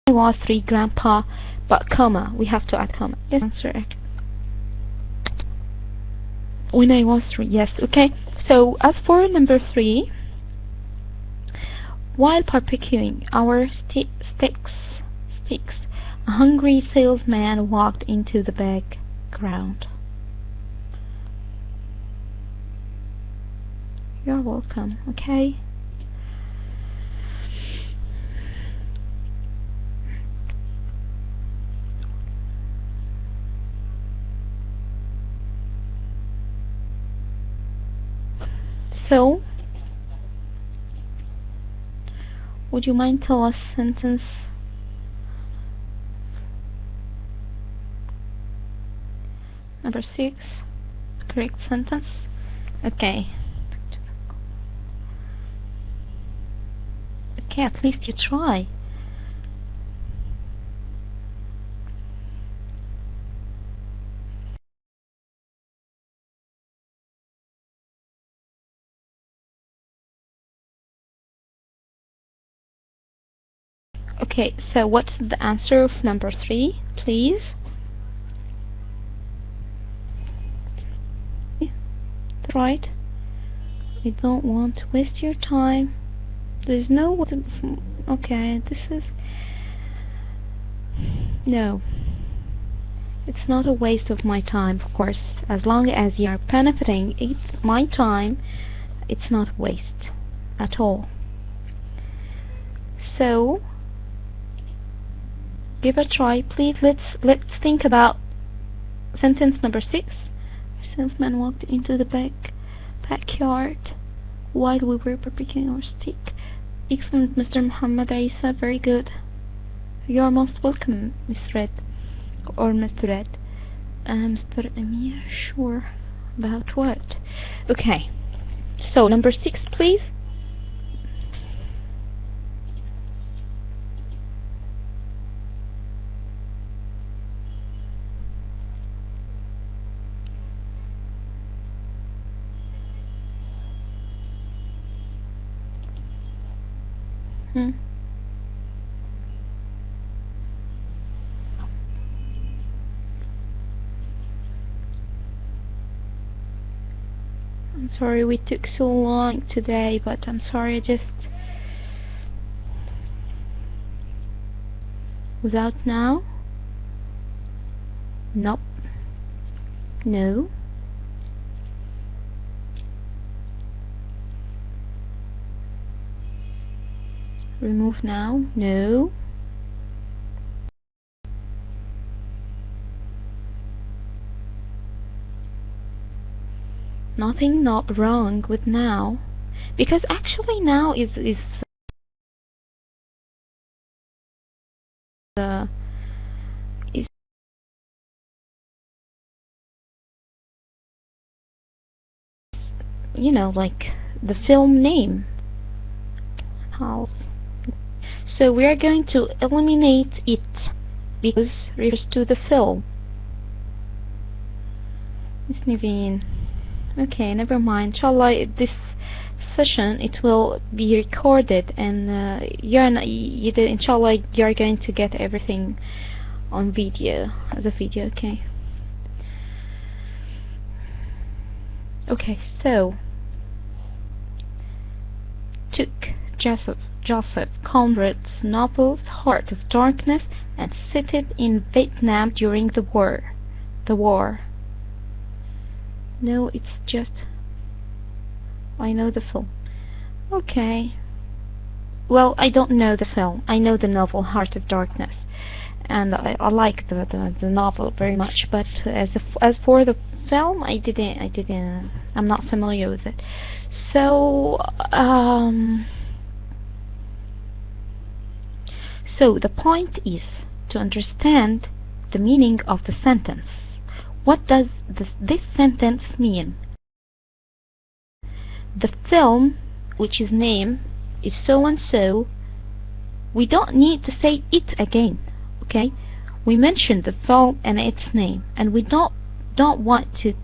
was 3, Grandpa, but comma, we have to add comma. Yes, answer. When I was 3, yes, okay. So as for number 3, while barbecuing our sticks, a hungry salesman walked into the background. You're welcome, okay? So, would you mind tell us sentence number 6, correct sentence? Okay. Okay, at least you try. Okay, so what's the answer of number 3, please? Right. I don't want to waste your time. There's no. Okay, this is. No. It's not a waste of my time, of course. As long as you are benefiting my time, it's not a waste at all. So, give a try, please. Let's think about sentence number 6. A salesman walked into the backyard while we were barbecuing our steak. Excellent, Mr. Muhammad Isa. Very good. You're most welcome, Miss Red. Or Mr. Red. Mr. Amir, sure. About what? Okay. So, number 6, please. I'm sorry we took so long today, but I'm sorry, without now? Nope. No. Remove now? No. Nothing not wrong with now, because actually now is you know, like the film name. house. So we are going to eliminate it because it refers to the film. Miss Niveen. Okay, never mind. Inshallah, this session it will be recorded, and inshallah you're going to get everything on video as a video. Okay. Okay, so took Joseph Conrad's novels Heart of Darkness and set it in Vietnam during the war. No, it's just I know the film. Okay. Well, I don't know the film. I know the novel Heart of Darkness, and I like the novel very much. But as for the film, I'm not familiar with it. So so the point is to understand the meaning of the sentence. What does this sentence mean? The film, which is name, is so and so. We don't need to say it again, okay? We mentioned the film and its name, and we don't want to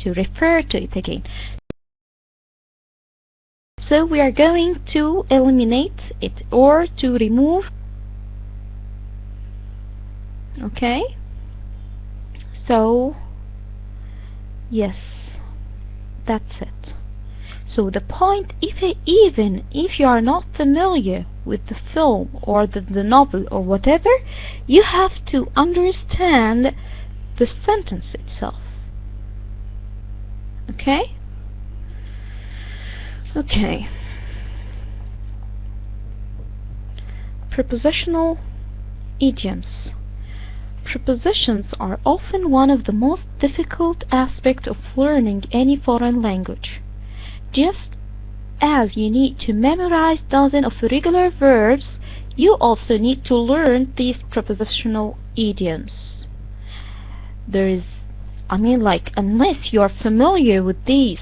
refer to it again. So we are going to eliminate it or to remove. Okay? So yes, that's it. So the point, even if you are not familiar with the film or the novel or whatever, you have to understand the sentence itself. Okay? Okay. Prepositional idioms. Prepositions are often one of the most difficult aspects of learning any foreign language. Just as you need to memorize dozens of regular verbs, you also need to learn these prepositional idioms. Unless you are familiar with these,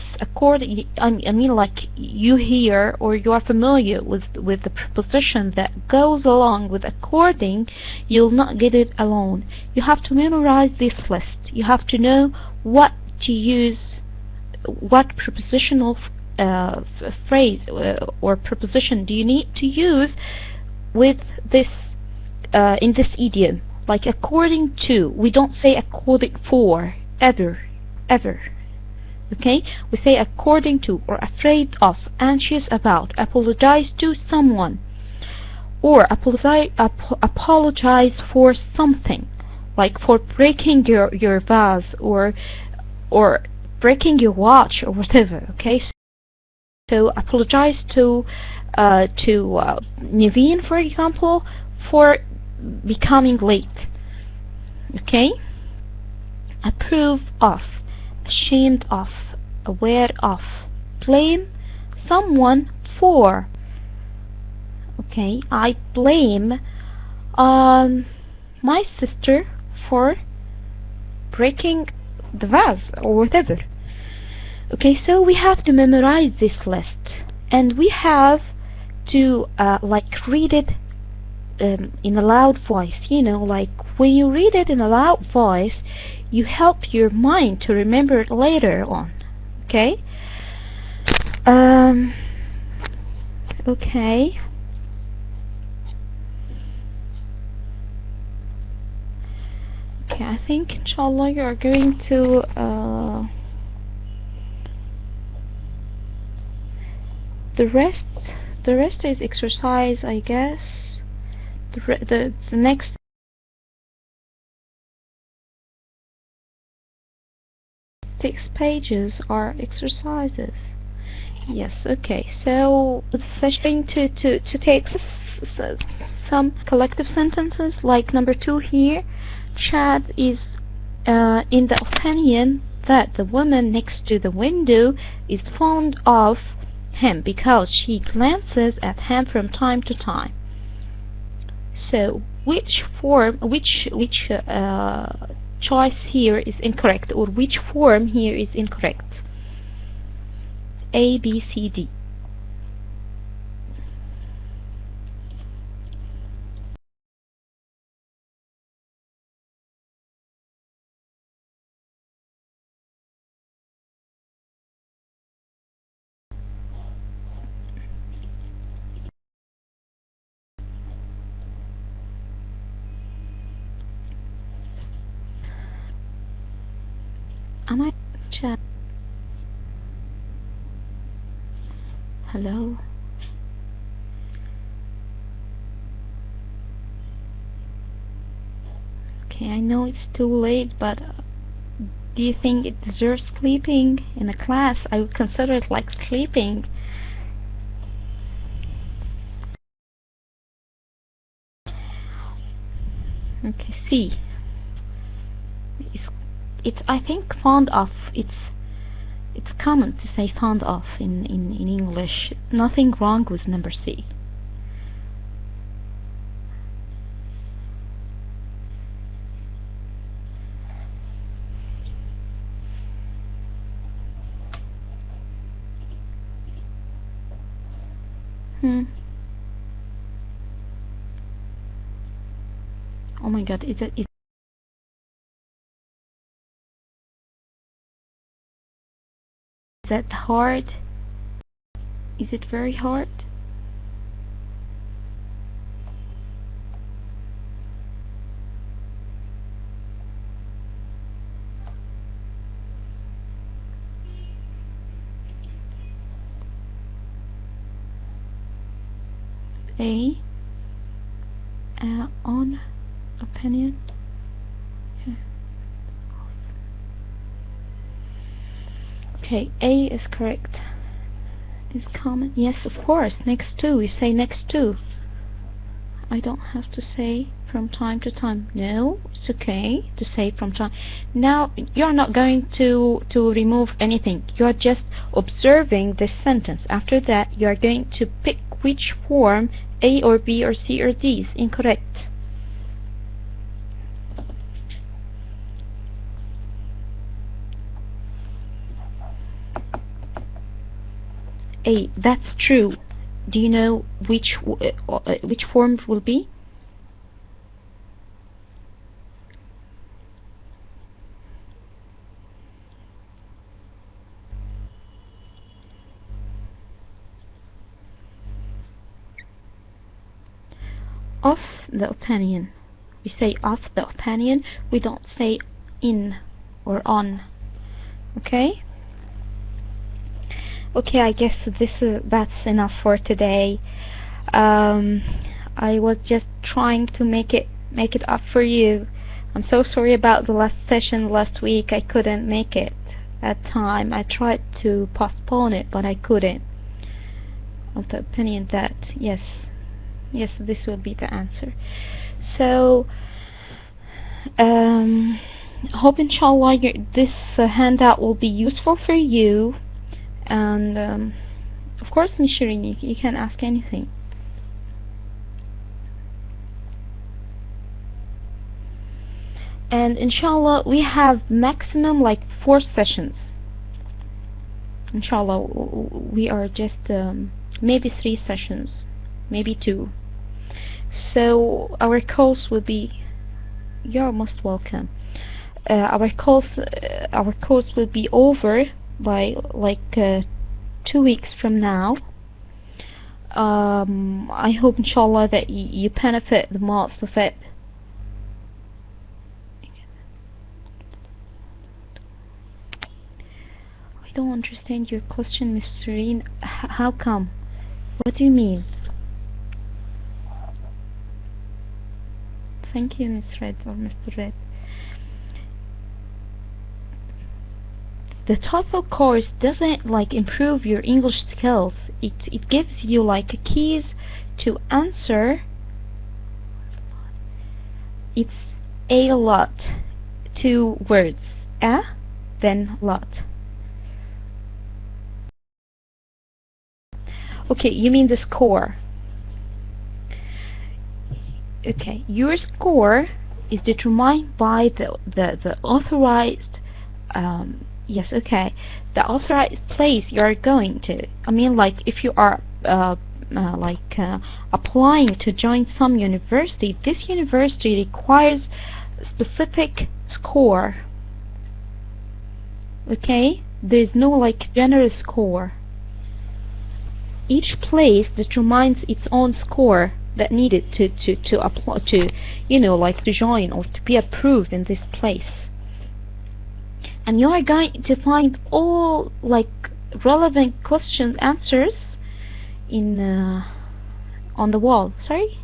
you hear or you are familiar with the preposition that goes along with according, you'll not get it alone. You have to memorize this list. You have to know what to use, what prepositional phrase or preposition do you need to use with this in this idiom. Like according to, we don't say according for, ever. Okay, we say according to, or afraid of, anxious about, apologize to someone, or apologize for something, like for breaking your vase or breaking your watch or whatever. Okay, so apologize to Naveen, for example, for becoming late. Okay, approve of, ashamed of, aware of, blame someone for. Okay, I blame my sister for breaking the vase or whatever. Okay, so we have to memorize this list, and we have to read it in a loud voice. Like when you read it in a loud voice, you help your mind to remember it later on. Okay. Okay. Okay, I think inshallah you are going to the rest is exercise, I guess. The next six pages are exercises. Yes, okay. So the session to take some collective sentences, like number 2 here. Chad is in the opinion that the woman next to the window is fond of him because she glances at him from time to time. So which choice here is incorrect, or which form here is incorrect? A, B, C, D. Am I chat? Hello? Okay, I know it's too late, but do you think it deserves sleeping in a class? I would consider it like sleeping. Okay, C. It's I think fond of. It's common to say fond of in English. Nothing wrong with number C. Oh my God, is that hard? Is it very hard? A. On opinion. Okay, A is correct. Is common? Yes, of course. Next to. You say next to. I don't have to say from time to time. No, it's okay to say from time. Now you're not going to remove anything. You're just observing this sentence. After that, you are going to pick which form, A or B or C or D, is incorrect. A, that's true. Do you know which form it will be? Of the opinion. We say of the opinion. We don't say in or on. Okay? Okay, I guess that's enough for today. I was just trying to make it up for you. I'm so sorry about the last session last week. I couldn't make it at time. I tried to postpone it, but I couldn't. Of the opinion that yes, this will be the answer. So hope inshallah this handout will be useful for you. And of course, Ms. Shireen, you can ask anything. And inshallah, we have maximum like 4 sessions. Inshallah, we are just maybe 3 sessions, maybe 2. So our course will be. You're most welcome. Our course will be over by like 2 weeks from now. I hope inshallah that you benefit the most of it. I don't understand your question, Ms. Serene. How come? What do you mean? Thank you, Ms. Red or Mr. Red. The Toefl course doesn't like improve your English skills. It gives you like keys to answer. It's a lot. 2 words. Then lot. Okay, you mean the score. Okay, your score is determined by the authorized yes, okay, the authorized place you are going to. I mean, like if you are applying to join some university, this university requires specific score. Okay, there's no like general score. Each place determines its own score that needed to apply to, you know, like to join or to be approved in this place. and you are going to find all like relevant questions answers in on the wall. Sorry.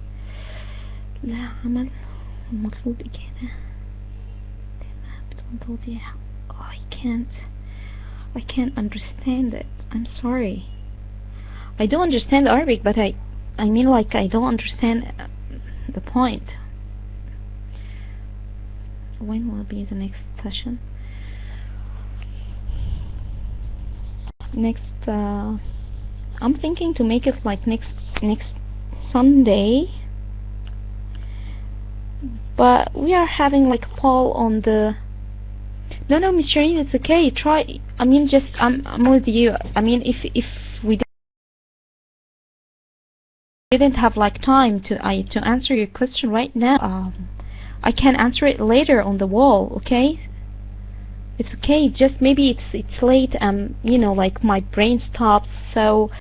لا عمل المطلوب إجابة بدون توضيح. I can't understand it. I'm sorry. I don't understand Arabic, but I mean like I don't understand the point. When will be the next session? Next, I'm thinking to make it like next Sunday, but we are having like a poll on the. No, Miss Shireen, it's okay. Try. I mean, just I'm with you. I mean, if we didn't have like time to answer your question right now, I can answer it later on the wall. Okay. It's okay. Just maybe it's late. You know, like my brain stops. So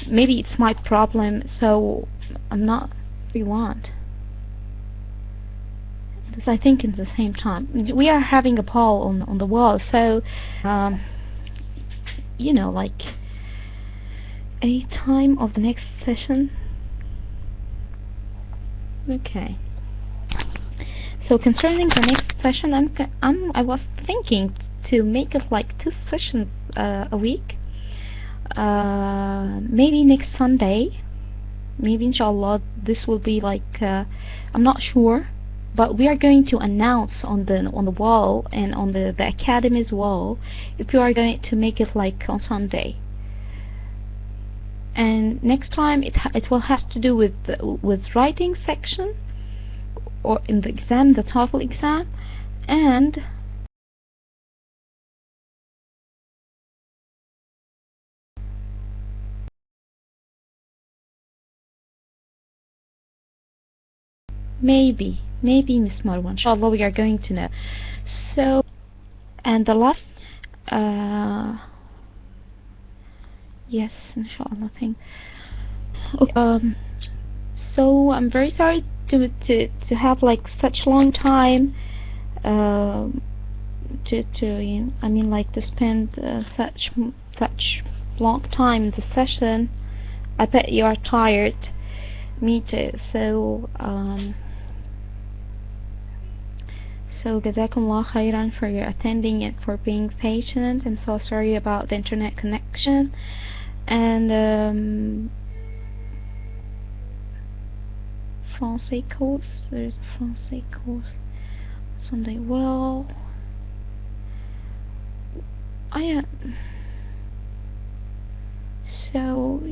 maybe it's my problem. So I'm not. We want. Because I think at the same time we are having a poll on the wall. So you know, like any time of the next session. Okay. So concerning the next session, I was thinking to make it like 2 sessions a week. Maybe next Sunday. Maybe inshallah this will be like I'm not sure, but we are going to announce on the wall and on the Academy's wall if you are going to make it like on Sunday. And next time it will have to do with writing section, or in the exam, the Toefl exam, and maybe Miss Marwan, inshallah we are going to know. So, and the last yes, inshallah thing. Okay. So I'm very sorry to have like such long time I mean like to spend such long time in the session. I bet you are tired. Me too. So so jazakumullah khairan for your attending and for being patient. I'm so sorry about the internet connection. And Francais course, there's a Francais course Sunday. Well, so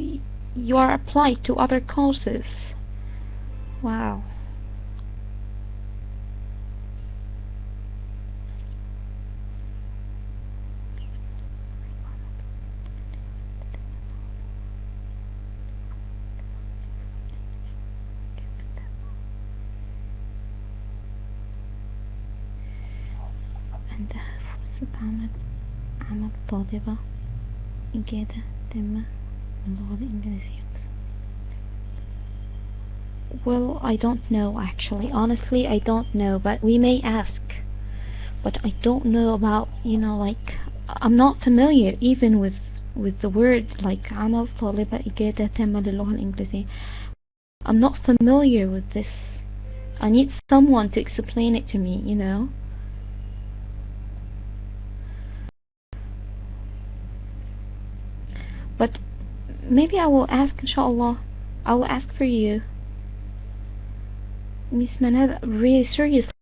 you are applied to other courses. Wow. عندها فرصة عمل طالبة إجادة تامة باللغة الإنجليزية. Well, I don't know actually. Honestly, I don't know, but we may ask. But I don't know about, you know, like I'm not familiar even with the word like عمل طالبة إجادة تامة للغة الإنجليزية. I'm not familiar with this. I need someone to explain it to me, you know. But maybe I will ask, inshallah. I will ask for you. Miss Manad, really seriously.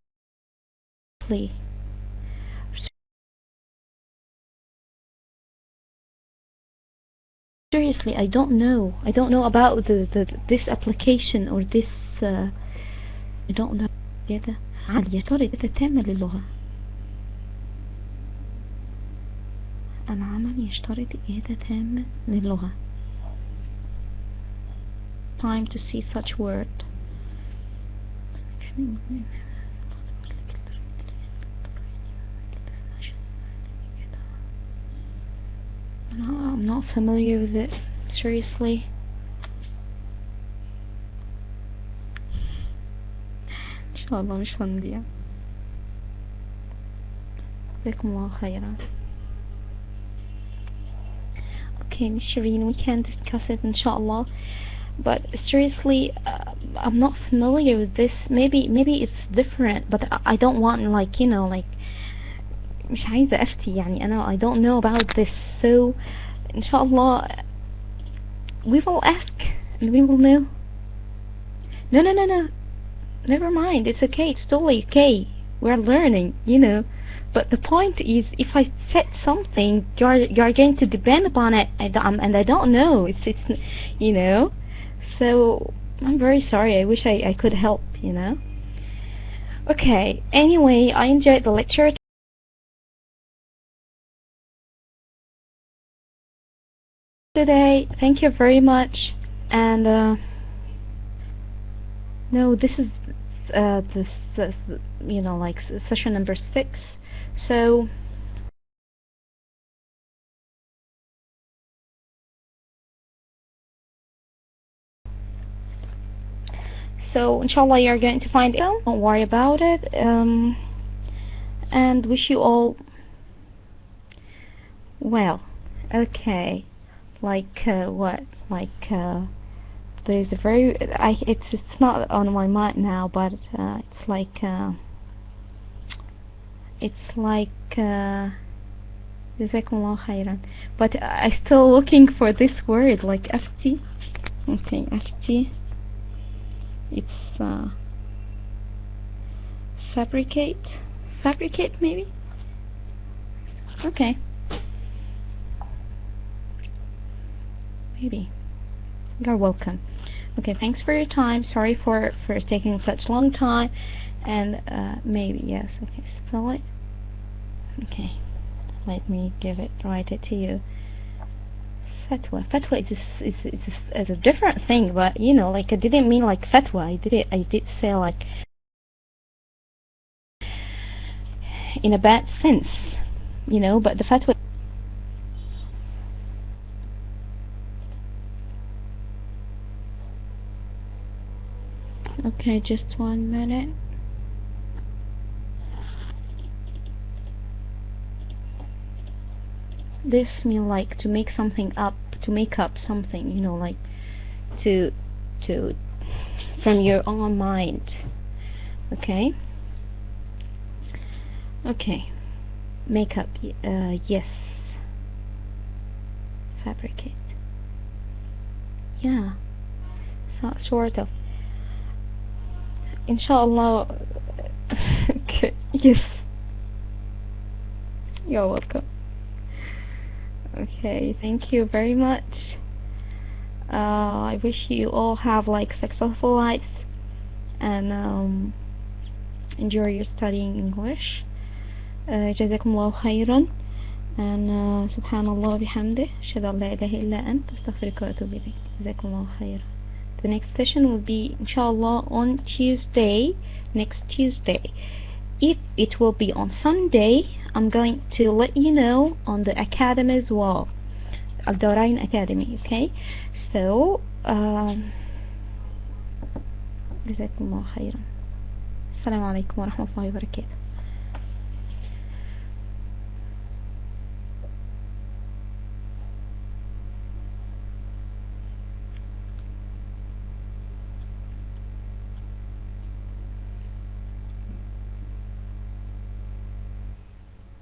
Seriously, I don't know. I don't know about this application or this. I don't know. كده عالية طريقة تامة للغة. العمل يشترط إجادة تامة للغة. Time to see such word. No, I'm not familiar with it. Seriously. شاء الله مش هنضيع. جزاكم الله خيرا. Okay, Miss Shireen, we can discuss it inshallah. But seriously, I'm not familiar with this. Maybe it's different, but I don't want like, you know, like مش عايزة أفتي يعني أنا I don't know about this. So inshallah we will ask and we will know. No. Never mind. It's okay. It's totally okay. We're learning, you know. But the point is, if I said something, you're going to depend upon it, and I don't know. It's you know. So I'm very sorry. I wish I could help, you know. Okay. Anyway, I enjoyed the lecture today. Thank you very much. And no, this is this you know, like session number 6. So inshallah you're going to find it. Don't worry about it. And wish you all well. Okay. Like what? Like there's a very it's not on my mind now, but it's like Jazakumullah khairan. But I still looking for this word, like FT. Okay, FT. It's fabricate maybe. Okay, maybe. You're welcome. Okay, thanks for your time. Sorry for taking such long time. And maybe, yes. Okay, spell it. Okay, let me write it to you. Fatwa is a different thing, but you know, like I didn't mean like fatwa. I did say like in a bad sense, you know. But the fatwa. Okay, just 1 minute. This mean like to make something up, to make up something, you know, like to from your own mind. Okay. Okay. Make up. Yes. Fabricate. Yeah. So sort of. Inshallah. Okay. Yes. You're welcome. Okay, thank you very much. I wish you all have like successful lives and enjoy your studying English. جزاكم خيرا. and سبحان الله بحمده أشهد أن لا إله إلا أنت أستغفرك وأتوب إليك. جزاكم الله خيرا. The next session will be inshallah on Tuesday, next Tuesday. If it will be on Sunday, I'm going to let you know on the Academy as well, الدارين Academy. Okay, so جزاكم الله خيرا. السلام عليكم ورحمة الله وبركاته.